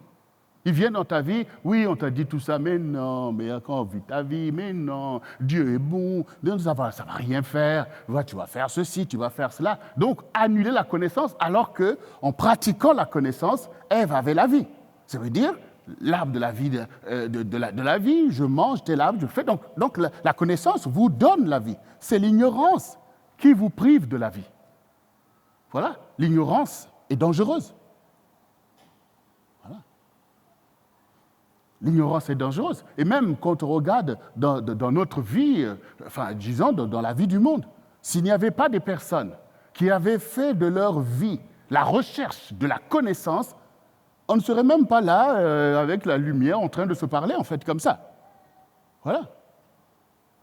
Il vient dans ta vie, oui, on t'a dit tout ça, mais non, mais quand on vit ta vie, mais non, Dieu est bon, ça va rien faire, tu vas faire ceci, tu vas faire cela. Donc, annuler la connaissance, alors qu'en pratiquant la connaissance, Ève avait la vie. Ça veut dire, l'arbre de la vie, de la vie, je mange tel arbre, je fais. Donc la connaissance vous donne la vie. C'est l'ignorance qui vous prive de la vie. Voilà, l'ignorance est dangereuse. L'ignorance est dangereuse. Et même quand on regarde dans notre vie, disons dans la vie du monde, s'il n'y avait pas des personnes qui avaient fait de leur vie la recherche de la connaissance, on ne serait même pas là avec la lumière en train de se parler, en fait, comme ça. Voilà.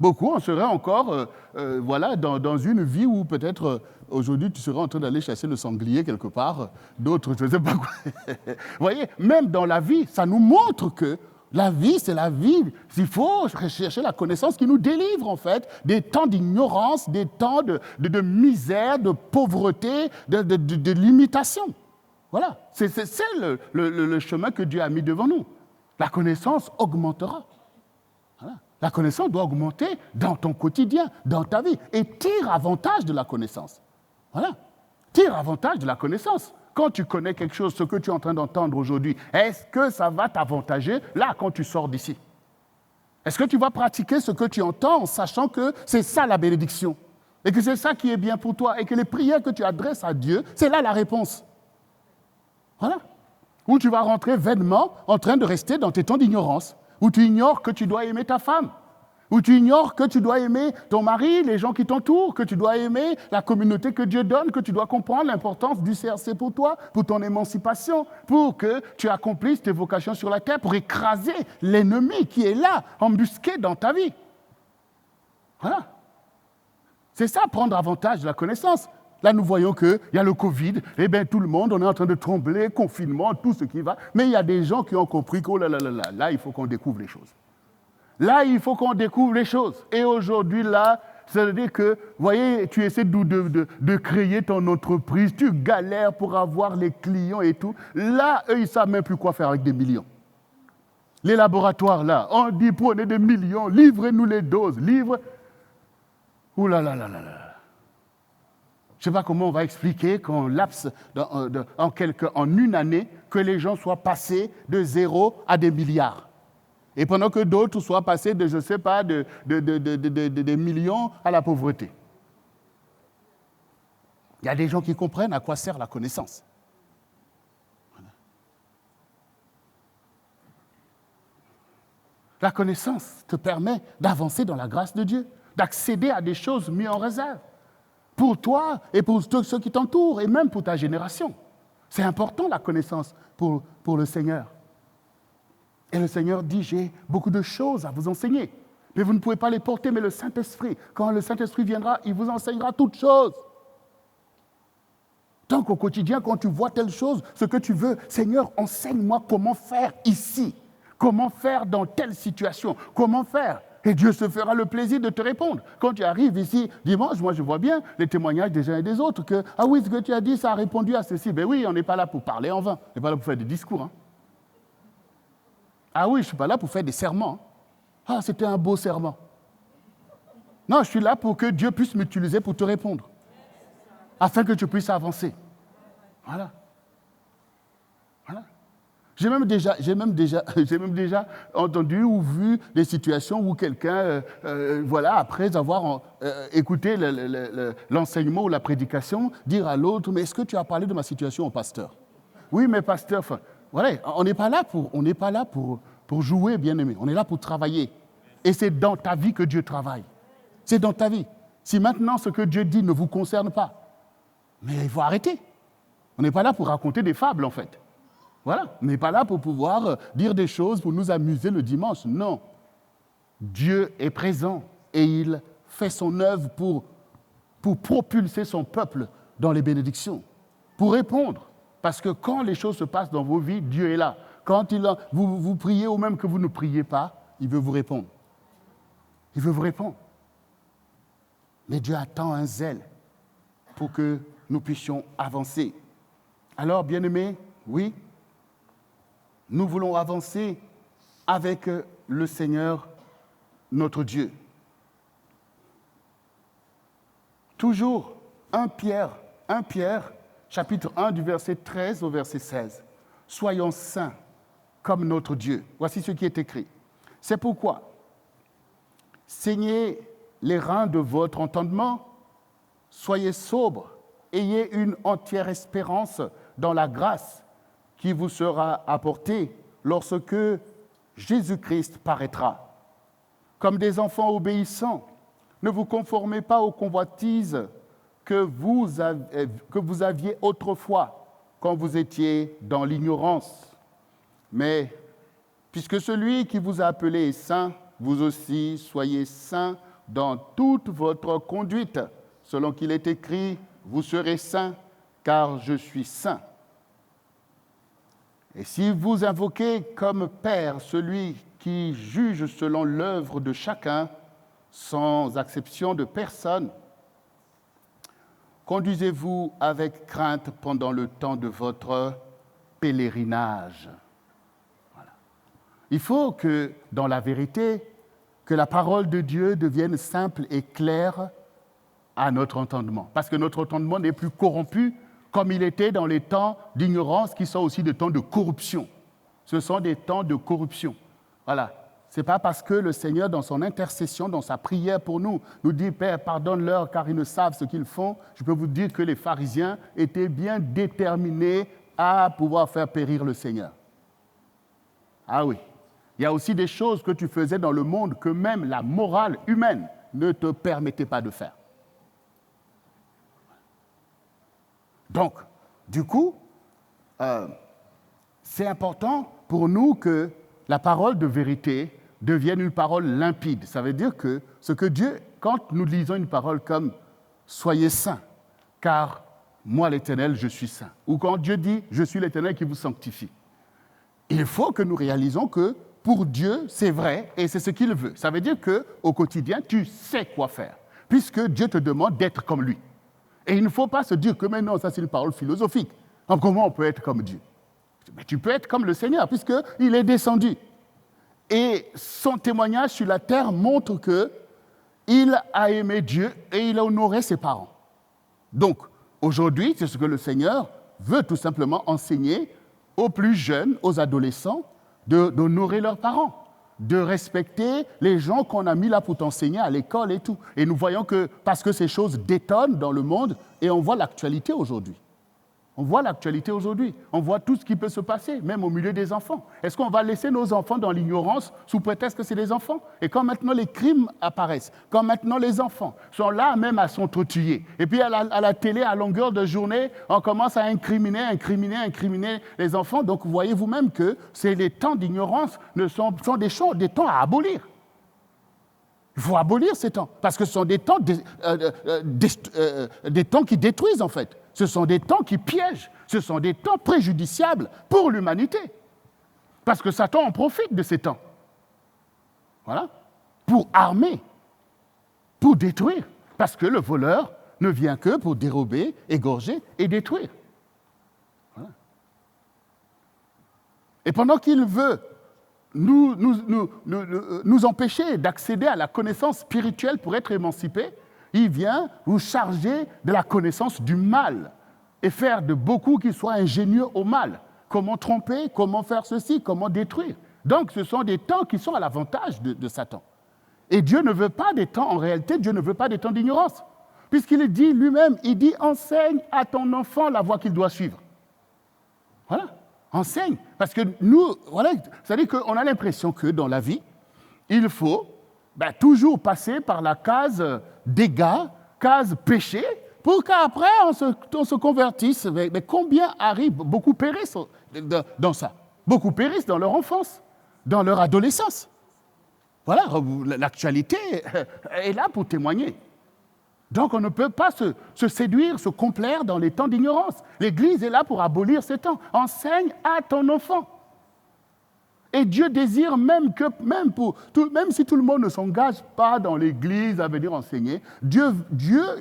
Beaucoup, on serait encore dans une vie où peut-être aujourd'hui tu serais en train d'aller chasser le sanglier quelque part, d'autres, je ne sais pas quoi. Vous voyez, même dans la vie, ça nous montre que la vie, c'est la vie. Il faut rechercher la connaissance qui nous délivre, en fait, des temps d'ignorance, des temps de misère, de pauvreté, de limitation. Voilà, c'est le chemin que Dieu a mis devant nous. La connaissance augmentera. Voilà. La connaissance doit augmenter dans ton quotidien, dans ta vie. Et tire avantage de la connaissance. Voilà. Tire avantage de la connaissance. Quand tu connais quelque chose, ce que tu es en train d'entendre aujourd'hui, est-ce que ça va t'avantager là quand tu sors d'ici? Est-ce que tu vas pratiquer ce que tu entends en sachant que c'est ça la bénédiction? Et que c'est ça qui est bien pour toi? Et que les prières que tu adresses à Dieu, c'est là la réponse. Voilà. Ou tu vas rentrer vainement en train de rester dans tes temps d'ignorance, où tu ignores que tu dois aimer ta femme, où tu ignores que tu dois aimer ton mari, les gens qui t'entourent, que tu dois aimer la communauté que Dieu donne, que tu dois comprendre l'importance du CRC pour toi, pour ton émancipation, pour que tu accomplisses tes vocations sur la terre, pour écraser l'ennemi qui est là, embusqué dans ta vie. Voilà. C'est ça, prendre avantage de la connaissance. Là, nous voyons qu'il y a le Covid, eh bien, tout le monde, on est en train de trembler, confinement, tout ce qui va. Mais il y a des gens qui ont compris que, oh là, il faut qu'on découvre les choses. Là, il faut qu'on découvre les choses. Et aujourd'hui, là, ça veut dire que, vous voyez, tu essaies de créer ton entreprise, tu galères pour avoir les clients et tout. Là, eux, ils ne savent même plus quoi faire avec des millions. Les laboratoires, là, on dit, prenez des millions, livrez-nous les doses, ouh là là là là là. Je ne sais pas comment on va expliquer qu'en en une année, que les gens soient passés de 0 à des milliards. Et pendant que d'autres soient passés de, je ne sais pas, des millions à la pauvreté. Il y a des gens qui comprennent à quoi sert la connaissance. Voilà. La connaissance te permet d'avancer dans la grâce de Dieu, d'accéder à des choses mises en réserve. Pour toi et pour ceux qui t'entourent, et même pour ta génération. C'est important la connaissance pour le Seigneur. Et le Seigneur dit, j'ai beaucoup de choses à vous enseigner, mais vous ne pouvez pas les porter, mais le Saint-Esprit, quand le Saint-Esprit viendra, il vous enseignera toutes choses. Tant qu'au quotidien, quand tu vois telle chose, ce que tu veux, Seigneur, enseigne-moi comment faire ici, comment faire dans telle situation, comment faire. Et Dieu se fera le plaisir de te répondre. Quand tu arrives ici dimanche, moi je vois bien les témoignages des uns et des autres que, ah oui, ce que tu as dit, ça a répondu à ceci. Ben oui, on n'est pas là pour parler en vain, on n'est pas là pour faire des discours. Hein. Ah oui, je ne suis pas là pour faire des serments. Ah, c'était un beau serment. Non, je suis là pour que Dieu puisse m'utiliser pour te répondre, afin que tu puisses avancer. Voilà. Voilà. J'ai même déjà entendu ou vu des situations où quelqu'un, après avoir écouté l'enseignement ou la prédication, dire à l'autre, mais est-ce que tu as parlé de ma situation au pasteur? Oui, mais pasteur, voilà, on n'est pas là pour jouer, bien-aimé. On est là pour travailler. Et c'est dans ta vie que Dieu travaille. C'est dans ta vie. Si maintenant ce que Dieu dit ne vous concerne pas, mais il faut arrêter. On n'est pas là pour raconter des fables, en fait. Voilà, on n'est pas là pour pouvoir dire des choses pour nous amuser le dimanche. Non. Dieu est présent et il fait son œuvre pour propulser son peuple dans les bénédictions, pour répondre. Parce que quand les choses se passent dans vos vies, Dieu est là. Quand vous priez ou même que vous ne priez pas, il veut vous répondre. Il veut vous répondre. Mais Dieu attend un zèle pour que nous puissions avancer. Alors, bien-aimés, oui, nous voulons avancer avec le Seigneur, notre Dieu. Toujours 1 Pierre, chapitre 1 du verset 13 au verset 16. Soyons saints comme notre Dieu. Voici ce qui est écrit. C'est pourquoi, saignez les reins de votre entendement, soyez sobres, ayez une entière espérance dans la grâce qui vous sera apportée lorsque Jésus-Christ paraîtra. Comme des enfants obéissants, ne vous conformez pas aux convoitises que vous aviez autrefois quand vous étiez dans l'ignorance. Mais puisque celui qui vous a appelé est saint, vous aussi soyez saints dans toute votre conduite, selon qu'il est écrit, vous serez saints, car je suis saint. Et si vous invoquez comme Père celui qui juge selon l'œuvre de chacun, sans exception de personne, conduisez-vous avec crainte pendant le temps de votre pèlerinage. Voilà. Il faut que, dans la vérité, que la parole de Dieu devienne simple et claire à notre entendement. Parce que notre entendement n'est plus corrompu comme il était dans les temps d'ignorance, qui sont aussi des temps de corruption. Ce sont des temps de corruption. Voilà. Ce n'est pas parce que le Seigneur, dans son intercession, dans sa prière pour nous, nous dit « Père, pardonne-leur car ils ne savent ce qu'ils font ». Je peux vous dire que les pharisiens étaient bien déterminés à pouvoir faire périr le Seigneur. Ah oui. Il y a aussi des choses que tu faisais dans le monde que même la morale humaine ne te permettait pas de faire. Donc, du coup, c'est important pour nous que la parole de vérité devienne une parole limpide. Ça veut dire que ce que Dieu, quand nous lisons une parole comme « Soyez saints, car moi l'Éternel, je suis saint », ou quand Dieu dit « Je suis l'Éternel qui vous sanctifie », il faut que nous réalisons que pour Dieu, c'est vrai et c'est ce qu'il veut. Ça veut dire qu'au quotidien, tu sais quoi faire, puisque Dieu te demande d'être comme lui. Et il ne faut pas se dire que maintenant, ça c'est une parole philosophique. Donc, comment on peut être comme Dieu ? Mais tu peux être comme le Seigneur, puisqu'il est descendu. Et son témoignage sur la terre montre qu'il a aimé Dieu et il a honoré ses parents. Donc, aujourd'hui, c'est ce que le Seigneur veut tout simplement enseigner aux plus jeunes, aux adolescents, d'honorer leurs parents, de respecter les gens qu'on a mis là pour t'enseigner à l'école et tout. Et nous voyons que, parce que ces choses détonnent dans le monde, et on voit l'actualité aujourd'hui. On voit l'actualité aujourd'hui. On voit tout ce qui peut se passer, même au milieu des enfants. Est-ce qu'on va laisser nos enfants dans l'ignorance sous prétexte que c'est des enfants ? Et quand maintenant les crimes apparaissent, quand maintenant les enfants sont là même à s'entretuer, et puis à la télé, à longueur de journée, on commence à incriminer les enfants. Donc vous voyez vous-même que les temps d'ignorance sont des temps à abolir. Il faut abolir ces temps, parce que ce sont des temps, des temps qui détruisent en fait. Ce sont des temps qui piègent, ce sont des temps préjudiciables pour l'humanité. Parce que Satan en profite de ces temps. Voilà. Pour armer, pour détruire. Parce que le voleur ne vient que pour dérober, égorger et détruire. Voilà. Et pendant qu'il veut nous empêcher d'accéder à la connaissance spirituelle pour être émancipés, il vient vous charger de la connaissance du mal et faire de beaucoup qui soient ingénieux au mal. Comment tromper, comment faire ceci, comment détruire. Donc, ce sont des temps qui sont à l'avantage de Satan. Et Dieu ne veut pas des temps, en réalité, Dieu ne veut pas des temps d'ignorance. Puisqu'il dit lui-même, il dit « Enseigne à ton enfant la voie qu'il doit suivre ». Voilà, enseigne. Parce que nous, voilà, c'est-à-dire qu'on a l'impression que dans la vie, il faut toujours passer par la case dégâts, case péché, pour qu'après on se convertisse. Mais combien arrivent, beaucoup périssent dans ça. Beaucoup périssent dans leur enfance, dans leur adolescence. Voilà, l'actualité est là pour témoigner. Donc on ne peut pas se séduire, se complaire dans les temps d'ignorance. L'Église est là pour abolir ces temps. Enseigne à ton enfant. Et Dieu désire même si tout le monde ne s'engage pas dans l'Église à venir enseigner, Dieu,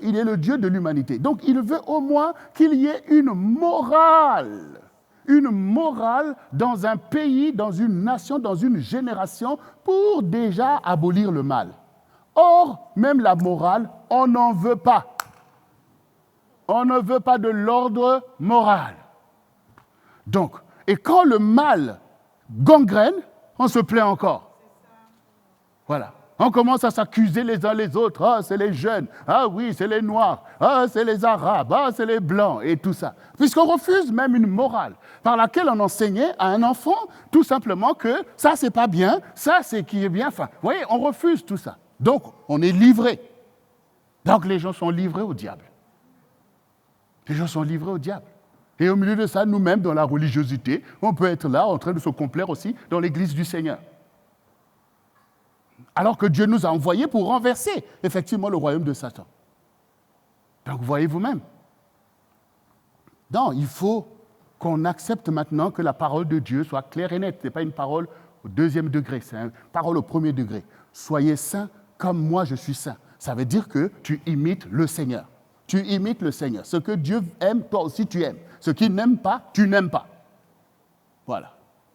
il est le Dieu de l'humanité. Donc il veut au moins qu'il y ait une morale. une morale dans un pays, dans une nation, dans une génération pour déjà abolir le mal. Or, même la morale, on n'en veut pas. On ne veut pas de l'ordre moral. Donc, et quand le mal gangrène, on se plaint encore. Voilà. On commence à s'accuser les uns les autres. Ah, c'est les jeunes. Ah oui, c'est les noirs. Ah, c'est les arabes. Ah, c'est les blancs et tout ça. Puisqu'on refuse même une morale par laquelle on enseignait à un enfant tout simplement que ça, c'est pas bien, ça, c'est qui est bien. Enfin, vous voyez, on refuse tout ça. Donc, on est livré. Donc, les gens sont livrés au diable. Les gens sont livrés au diable. Et au milieu de ça, nous-mêmes, dans la religiosité, on peut être là en train de se complaire aussi dans l'église du Seigneur. Alors que Dieu nous a envoyés pour renverser effectivement le royaume de Satan. Donc, vous voyez vous-même. Non, il faut qu'on accepte maintenant que la parole de Dieu soit claire et nette. Ce n'est pas une parole au deuxième degré, c'est une parole au premier degré. Soyez saints comme moi je suis saint. Ça veut dire que tu imites le Seigneur. Tu imites le Seigneur. Ce que Dieu aime, toi aussi tu aimes. Ce qu'il n'aime pas, tu n'aimes pas. Voilà.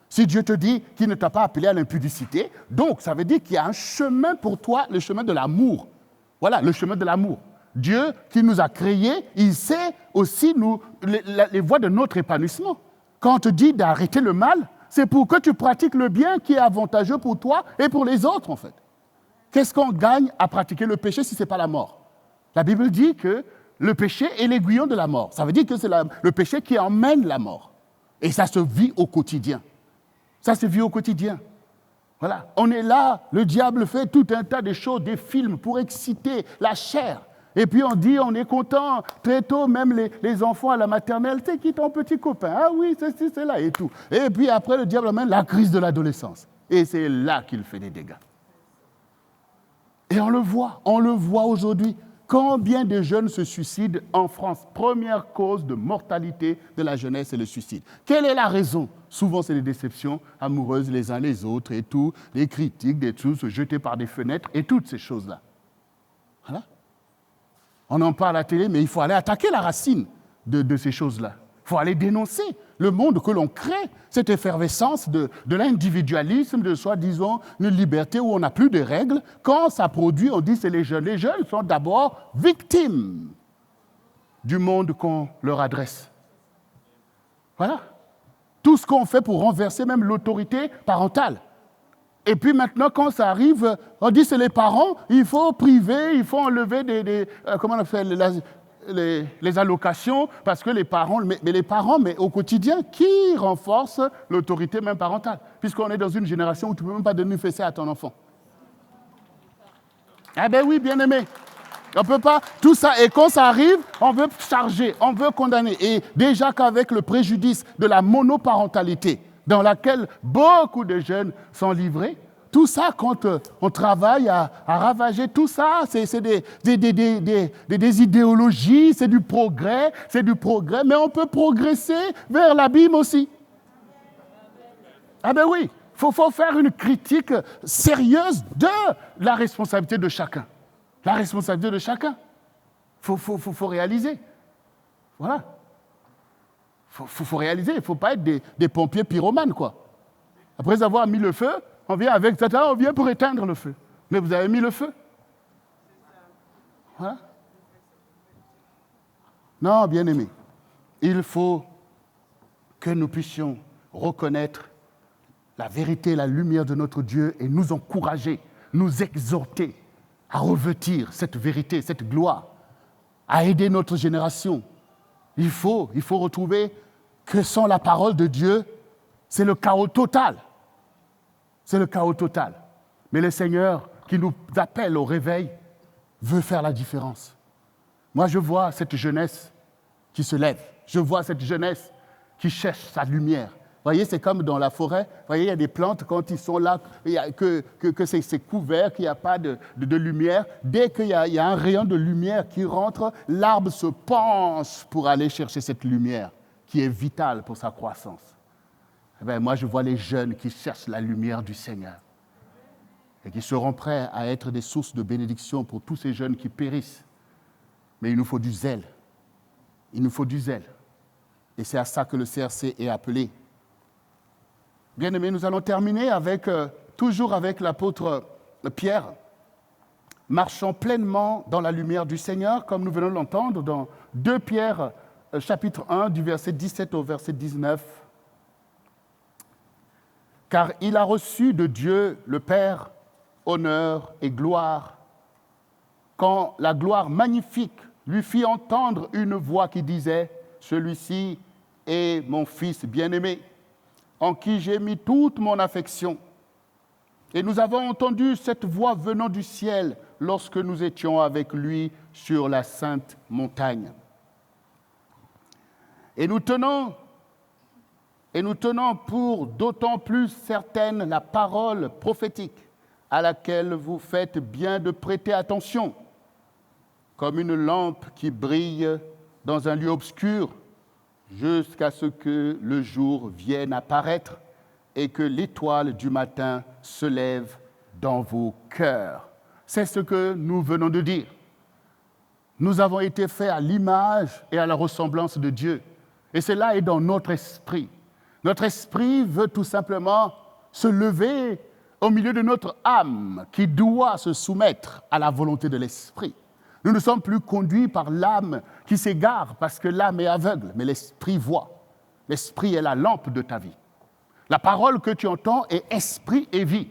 Si Dieu te dit qu'il ne t'a pas appelé à l'impudicité, donc ça veut dire qu'il y a un chemin pour toi, le chemin de l'amour. Voilà, le chemin de l'amour. Dieu qui nous a créés, il sait aussi les voies de notre épanouissement. Quand on te dit d'arrêter le mal, c'est pour que tu pratiques le bien qui est avantageux pour toi et pour les autres, en fait. Qu'est-ce qu'on gagne à pratiquer le péché si ce n'est pas la mort? La Bible dit que le péché est l'aiguillon de la mort. Ça veut dire que c'est le péché qui emmène la mort. Et ça se vit au quotidien. Ça se vit au quotidien. Voilà. On est là, le diable fait tout un tas de choses, des films pour exciter la chair. Et puis on dit, on est content, très tôt, même les enfants à la maternelle, c'est qui ton petit copain? Ah oui, c'est là et tout. Et puis après, le diable amène la crise de l'adolescence. Et c'est là qu'il fait des dégâts. Et on le voit aujourd'hui. Combien de jeunes se suicident en France? Première cause de mortalité de la jeunesse, c'est le suicide. Quelle est la raison? Souvent, c'est les déceptions amoureuses les uns les autres et tout, les critiques, des trucs, se jeter par des fenêtres et toutes ces choses-là. Voilà. On en parle à la télé, mais il faut aller attaquer la racine de ces choses-là. Il faut aller dénoncer le monde que l'on crée, cette effervescence de l'individualisme, de soi-disant une liberté où on n'a plus de règles. Quand ça produit, on dit que c'est les jeunes. Les jeunes sont d'abord victimes du monde qu'on leur adresse. Voilà. Tout ce qu'on fait pour renverser même l'autorité parentale. Et puis maintenant, quand ça arrive, on dit que c'est les parents, il faut priver, il faut enlever comment on appelle les allocations, parce que les parents, mais au quotidien, qui renforce l'autorité même parentale? Puisqu'on est dans une génération où tu ne peux même pas donner une fessée à ton enfant. Eh bien oui, bien aimé. On ne peut pas, tout ça, et quand ça arrive, on veut charger, on veut condamner. Et déjà qu'avec le préjudice de la monoparentalité, dans laquelle beaucoup de jeunes sont livrés, tout ça, quand on travaille à ravager tout ça, c'est des idéologies, c'est du progrès, mais on peut progresser vers l'abîme aussi. Ah ben oui, il faut faire une critique sérieuse de la responsabilité de chacun. La responsabilité de chacun. Il faut réaliser. Voilà. Faut réaliser, il ne faut pas être des pompiers pyromanes, quoi. Après avoir mis le feu, on vient avec Satan, on vient pour éteindre le feu. Mais vous avez mis le feu. Voilà. Non, bien-aimés, il faut que nous puissions reconnaître la vérité, la lumière de notre Dieu et nous encourager, nous exhorter à revêtir cette vérité, cette gloire, à aider notre génération. Il faut retrouver que sans la parole de Dieu, c'est le chaos total. C'est le chaos total. Mais le Seigneur qui nous appelle au réveil veut faire la différence. Moi, je vois cette jeunesse qui se lève. Je vois cette jeunesse qui cherche sa lumière. Vous voyez, c'est comme dans la forêt. Vous voyez, il y a des plantes, quand ils sont là, que c'est couvert, qu'il n'y a pas de lumière. Dès qu'il y a un rayon de lumière qui rentre, l'arbre se penche pour aller chercher cette lumière qui est vitale pour sa croissance. Eh bien, moi, je vois les jeunes qui cherchent la lumière du Seigneur et qui seront prêts à être des sources de bénédiction pour tous ces jeunes qui périssent. Mais il nous faut du zèle. Il nous faut du zèle. Et c'est à ça que le CRC est appelé. Bien-aimés, nous allons terminer toujours avec l'apôtre Pierre, marchant pleinement dans la lumière du Seigneur, comme nous venons de l'entendre dans 2 Pierre, chapitre 1, du verset 17 au verset 19. Car il a reçu de Dieu le Père honneur et gloire, quand la gloire magnifique lui fit entendre une voix qui disait « Celui-ci est mon Fils bien-aimé, en qui j'ai mis toute mon affection. » Et nous avons entendu cette voix venant du ciel lorsque nous étions avec lui sur la sainte montagne. Et nous tenons pour d'autant plus certaine la parole prophétique à laquelle vous faites bien de prêter attention, comme une lampe qui brille dans un lieu obscur, jusqu'à ce que le jour vienne apparaître et que l'étoile du matin se lève dans vos cœurs. C'est ce que nous venons de dire. Nous avons été faits à l'image et à la ressemblance de Dieu. Et cela est dans notre esprit. Notre esprit veut tout simplement se lever au milieu de notre âme qui doit se soumettre à la volonté de l'esprit. Nous ne sommes plus conduits par l'âme qui s'égare parce que l'âme est aveugle, mais l'esprit voit. L'esprit est la lampe de ta vie. La parole que tu entends est esprit et vie.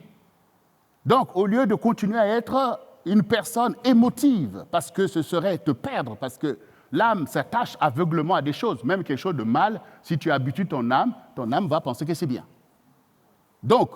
Donc, au lieu de continuer à être une personne émotive, parce que ce serait te perdre, parce que l'âme s'attache aveuglement à des choses, même quelque chose de mal, si tu habitues ton âme va penser que c'est bien. Donc,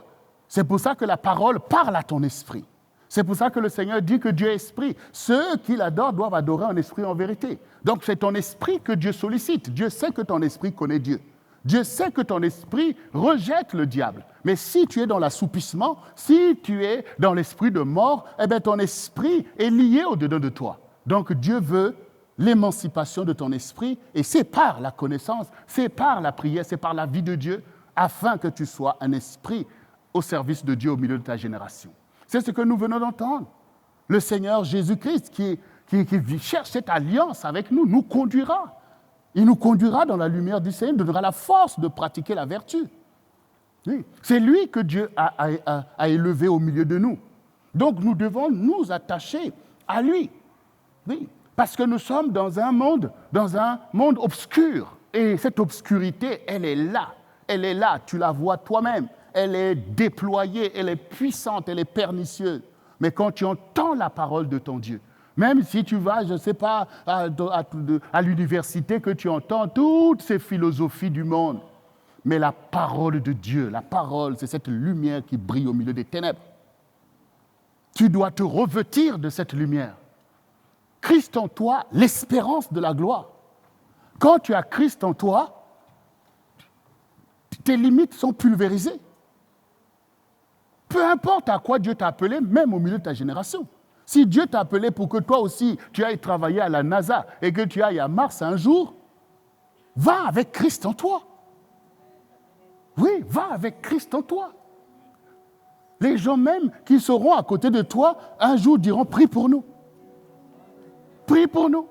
c'est pour ça que la parole parle à ton esprit. C'est pour ça que le Seigneur dit que Dieu est esprit. Ceux qui l'adorent doivent adorer en esprit et en vérité. Donc, c'est ton esprit que Dieu sollicite. Dieu sait que ton esprit connaît Dieu. Dieu sait que ton esprit rejette le diable. Mais si tu es dans l'assoupissement, si tu es dans l'esprit de mort, eh bien, ton esprit est lié au-dedans de toi. Donc, Dieu veut l'émancipation de ton esprit, et c'est par la connaissance, c'est par la prière, c'est par la vie de Dieu, afin que tu sois un esprit au service de Dieu au milieu de ta génération. C'est ce que nous venons d'entendre. Le Seigneur Jésus-Christ, qui cherche cette alliance avec nous, nous conduira. Il nous conduira dans la lumière du Seigneur, donnera la force de pratiquer la vertu. Oui. C'est lui que Dieu a élevé au milieu de nous. Donc nous devons nous attacher à lui. Oui. Parce que nous sommes dans un monde obscur. Et cette obscurité, elle est là, tu la vois toi-même. Elle est déployée, elle est puissante, elle est pernicieuse. Mais quand tu entends la parole de ton Dieu, même si tu vas, je ne sais pas, à l'université, que tu entends toutes ces philosophies du monde, mais la parole de Dieu, la parole, c'est cette lumière qui brille au milieu des ténèbres. Tu dois te revêtir de cette lumière. Christ en toi, l'espérance de la gloire. Quand tu as Christ en toi, tes limites sont pulvérisées. Peu importe à quoi Dieu t'a appelé, même au milieu de ta génération. Si Dieu t'a appelé pour que toi aussi, tu ailles travailler à la NASA et que tu ailles à Mars un jour, va avec Christ en toi. Oui, va avec Christ en toi. Les gens même qui seront à côté de toi, un jour diront « Prie pour nous ». Prie pour nous.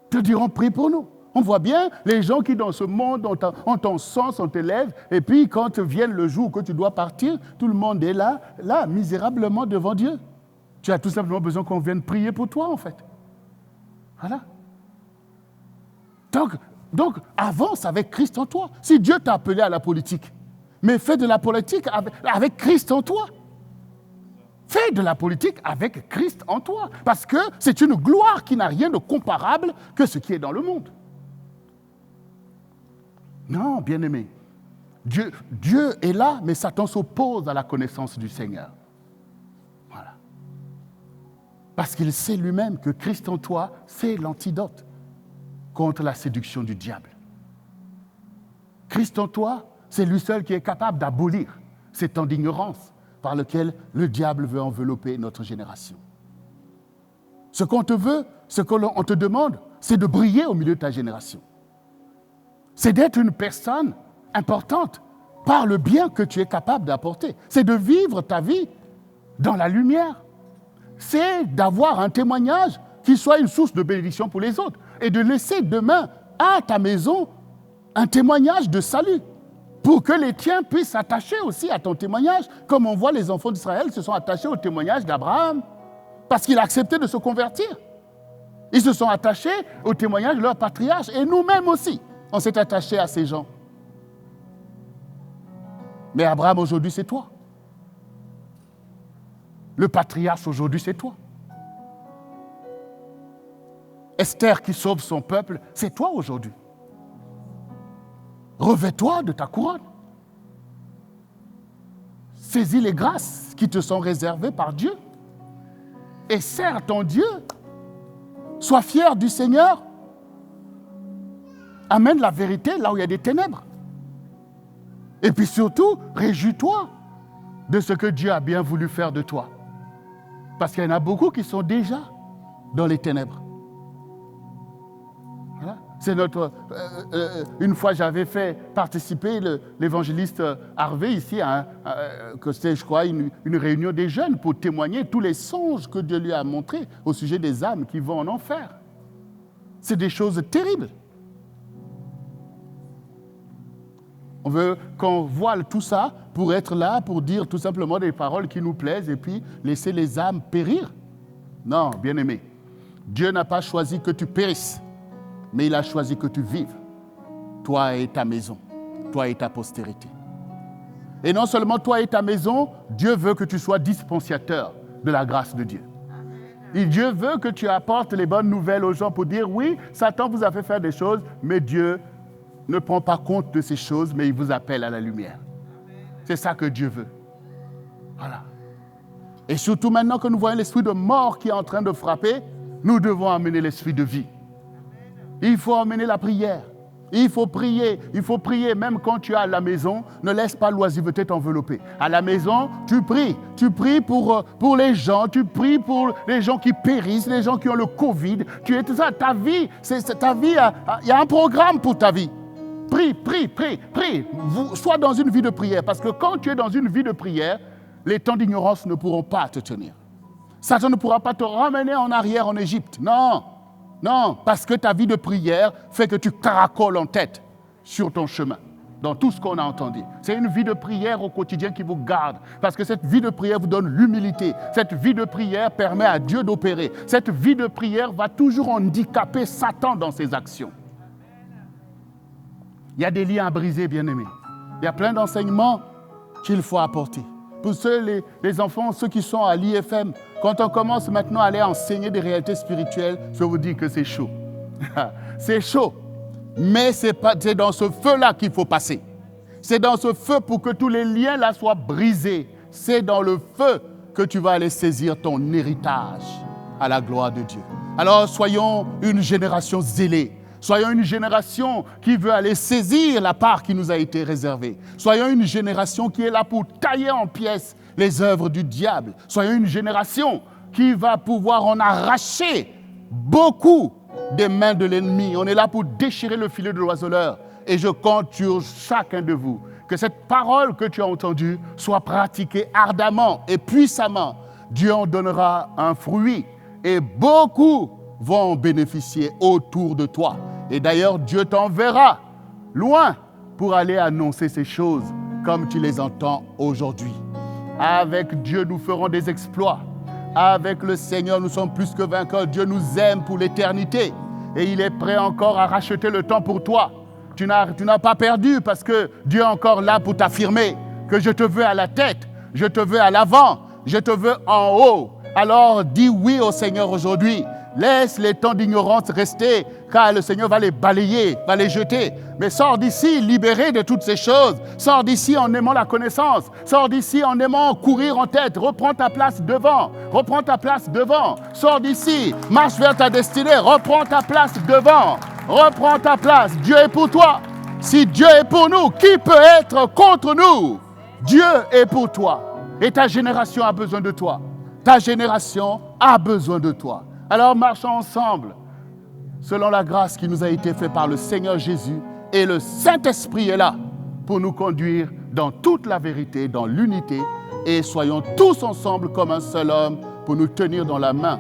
Te diront « Prie pour nous ». On voit bien les gens qui dans ce monde ont ton sang, sont tes lèvres, et puis quand vient le jour que tu dois partir, tout le monde est là, misérablement devant Dieu. Tu as tout simplement besoin qu'on vienne prier pour toi, en fait. Voilà. Donc avance avec Christ en toi. Si Dieu t'a appelé à la politique, mais fais de la politique avec Christ en toi. Fais de la politique avec Christ en toi. Parce que c'est une gloire qui n'a rien de comparable que ce qui est dans le monde. Non, bien-aimé. Dieu est là, mais Satan s'oppose à la connaissance du Seigneur. Voilà. Parce qu'il sait lui-même que Christ en toi, c'est l'antidote contre la séduction du diable. Christ en toi, c'est lui seul qui est capable d'abolir ces temps d'ignorance par lequel le diable veut envelopper notre génération. Ce qu'on te veut, ce qu'on te demande, c'est de briller au milieu de ta génération. C'est d'être une personne importante par le bien que tu es capable d'apporter. C'est de vivre ta vie dans la lumière. C'est d'avoir un témoignage qui soit une source de bénédiction pour les autres et de laisser demain à ta maison un témoignage de salut, pour que les tiens puissent s'attacher aussi à ton témoignage, comme on voit les enfants d'Israël se sont attachés au témoignage d'Abraham, parce qu'il a accepté de se convertir. Ils se sont attachés au témoignage de leur patriarche, et nous-mêmes aussi, on s'est attachés à ces gens. Mais Abraham, aujourd'hui, c'est toi. Le patriarche, aujourd'hui, c'est toi. Esther qui sauve son peuple, c'est toi aujourd'hui. Revêt-toi de ta couronne. Saisis les grâces qui te sont réservées par Dieu. Et sers ton Dieu. Sois fier du Seigneur. Amène la vérité là où il y a des ténèbres. Et puis surtout, réjouis-toi de ce que Dieu a bien voulu faire de toi. Parce qu'il y en a beaucoup qui sont déjà dans les ténèbres. Voilà. C'est notre... une fois, j'avais fait participer l'évangéliste Harvey ici, que c'était, je crois, une réunion des jeunes pour témoigner tous les songes que Dieu lui a montrés au sujet des âmes qui vont en enfer. C'est des choses terribles. On veut qu'on voile tout ça pour être là, pour dire tout simplement des paroles qui nous plaisent et puis laisser les âmes périr. Non, bien-aimé, Dieu n'a pas choisi que tu périsses, mais il a choisi que tu vives, toi et ta maison, toi et ta postérité. Et non seulement toi et ta maison, Dieu veut que tu sois dispensateur de la grâce de Dieu. Et Dieu veut que tu apportes les bonnes nouvelles aux gens pour dire, oui, Satan vous a fait faire des choses, mais Dieu ne prend pas compte de ces choses, mais il vous appelle à la lumière. C'est ça que Dieu veut. Voilà. Et surtout maintenant que nous voyons l'esprit de mort qui est en train de frapper, nous devons amener l'esprit de vie. Il faut amener la prière. Il faut prier même quand tu es à la maison. Ne laisse pas l'oisiveté t'envelopper. À la maison, tu pries pour les gens, tu pries pour les gens qui périssent, les gens qui ont le Covid. Tu es tout ça, ta vie, il y a un programme pour ta vie. Prie. Sois dans une vie de prière, parce que quand tu es dans une vie de prière, les temps d'ignorance ne pourront pas te tenir. Satan ne pourra pas te ramener en arrière en Égypte. Non, parce que ta vie de prière fait que tu caracoles en tête sur ton chemin, dans tout ce qu'on a entendu. C'est une vie de prière au quotidien qui vous garde, parce que cette vie de prière vous donne l'humilité. Cette vie de prière permet à Dieu d'opérer. Cette vie de prière va toujours handicaper Satan dans ses actions. Il y a des liens à briser, bien-aimés. Il y a plein d'enseignements qu'il faut apporter. Pour ceux, les enfants, ceux qui sont à l'IFM, quand on commence maintenant à aller enseigner des réalités spirituelles, je vous dis que c'est chaud. C'est chaud. Mais c'est dans ce feu-là qu'il faut passer. C'est dans ce feu pour que tous les liens-là soient brisés. C'est dans le feu que tu vas aller saisir ton héritage à la gloire de Dieu. Alors soyons une génération zélée. Soyons une génération qui veut aller saisir la part qui nous a été réservée. Soyons une génération qui est là pour tailler en pièces les œuvres du diable. Soyons une génération qui va pouvoir en arracher beaucoup des mains de l'ennemi. On est là pour déchirer le filet de l'oiseleur. Et je compte sur chacun de vous que cette parole que tu as entendue soit pratiquée ardemment et puissamment. Dieu en donnera un fruit et beaucoup vont en bénéficier autour de toi. Et d'ailleurs, Dieu t'enverra loin pour aller annoncer ces choses comme tu les entends aujourd'hui. Avec Dieu, nous ferons des exploits. Avec le Seigneur, nous sommes plus que vainqueurs. Dieu nous aime pour l'éternité et il est prêt encore à racheter le temps pour toi. Tu n'as pas perdu parce que Dieu est encore là pour t'affirmer que je te veux à la tête, je te veux à l'avant, je te veux en haut. Alors dis oui au Seigneur aujourd'hui. Laisse les temps d'ignorance rester, car le Seigneur va les balayer, va les jeter. Mais sors d'ici libéré de toutes ces choses. Sors d'ici en aimant la connaissance. Sors d'ici en aimant courir en tête. Reprends ta place devant. Reprends ta place devant. Sors d'ici, marche vers ta destinée. Reprends ta place devant. Reprends ta place. Dieu est pour toi. Si Dieu est pour nous, qui peut être contre nous? Dieu est pour toi. Et ta génération a besoin de toi. Ta génération a besoin de toi. Alors marchons ensemble, selon la grâce qui nous a été faite par le Seigneur Jésus. Et le Saint-Esprit est là pour nous conduire dans toute la vérité, dans l'unité. Et soyons tous ensemble comme un seul homme pour nous tenir dans la main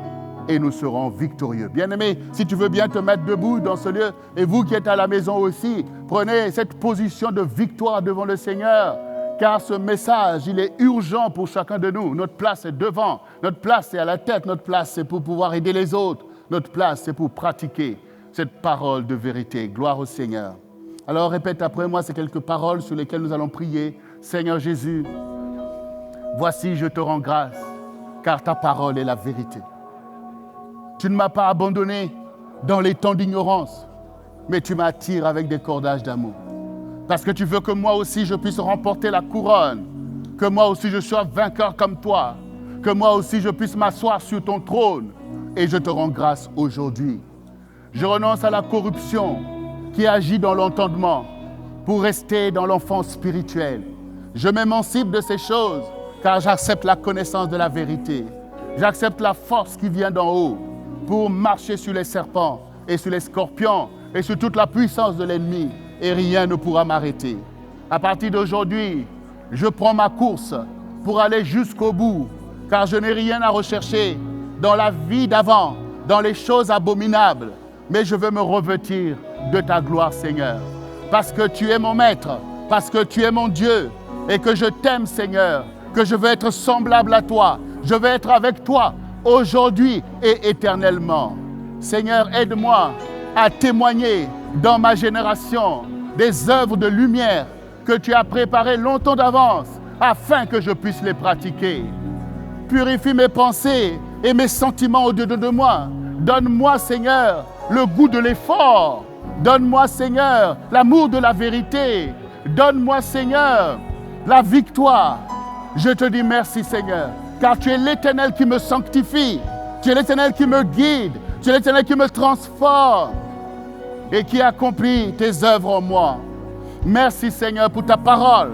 et nous serons victorieux. Bien-aimé, si tu veux bien te mettre debout dans ce lieu, et vous qui êtes à la maison aussi, prenez cette position de victoire devant le Seigneur, car ce message, il est urgent pour chacun de nous. Notre place est devant, notre place est à la tête, notre place c'est pour pouvoir aider les autres, notre place c'est pour pratiquer cette parole de vérité. Gloire au Seigneur. Alors répète après moi ces quelques paroles sur lesquelles nous allons prier. Seigneur Jésus, voici je te rends grâce, car ta parole est la vérité. Tu ne m'as pas abandonné dans les temps d'ignorance, mais tu m'attires avec des cordages d'amour. Parce que tu veux que moi aussi je puisse remporter la couronne, que moi aussi je sois vainqueur comme toi, que moi aussi je puisse m'asseoir sur ton trône. Et je te rends grâce aujourd'hui. Je renonce à la corruption qui agit dans l'entendement pour rester dans l'enfance spirituelle. Je m'émancipe de ces choses car j'accepte la connaissance de la vérité. J'accepte la force qui vient d'en haut pour marcher sur les serpents et sur les scorpions et sur toute la puissance de l'ennemi et rien ne pourra m'arrêter. À partir d'aujourd'hui, je prends ma course pour aller jusqu'au bout car je n'ai rien à rechercher dans la vie d'avant, dans les choses abominables, mais je veux me revêtir de ta gloire, Seigneur, parce que tu es mon maître, parce que tu es mon Dieu et que je t'aime, Seigneur, que je veux être semblable à toi, je veux être avec toi aujourd'hui et éternellement. Seigneur, aide-moi à témoigner dans ma génération des œuvres de lumière que tu as préparées longtemps d'avance afin que je puisse les pratiquer. Purifie mes pensées et mes sentiments au-dedans de moi. Donne-moi, Seigneur, le goût de l'effort. Donne-moi, Seigneur, l'amour de la vérité. Donne-moi, Seigneur, la victoire. Je te dis merci, Seigneur, car tu es l'Éternel qui me sanctifie. Tu es l'Éternel qui me guide. Tu es l'Éternel qui me transforme et qui accomplit tes œuvres en moi. Merci, Seigneur, pour ta parole,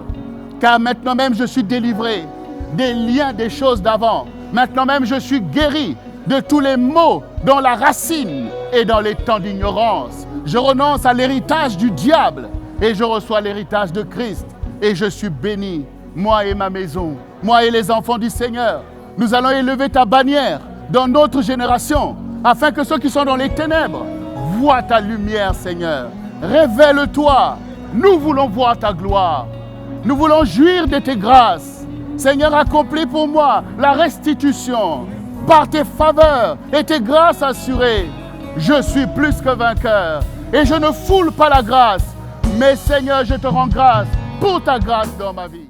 car maintenant même je suis délivré des liens, des choses d'avant. Maintenant même je suis guéri de tous les maux dans la racine et dans les temps d'ignorance. Je renonce à l'héritage du diable et je reçois l'héritage de Christ. Et je suis béni, moi et ma maison, moi et les enfants du Seigneur. Nous allons élever ta bannière dans notre génération, afin que ceux qui sont dans les ténèbres voient ta lumière, Seigneur. Révèle-toi, nous voulons voir ta gloire. Nous voulons jouir de tes grâces. Seigneur, accomplis pour moi la restitution par tes faveurs et tes grâces assurées. Je suis plus que vainqueur et je ne foule pas la grâce. Mais Seigneur, je te rends grâce pour ta grâce dans ma vie.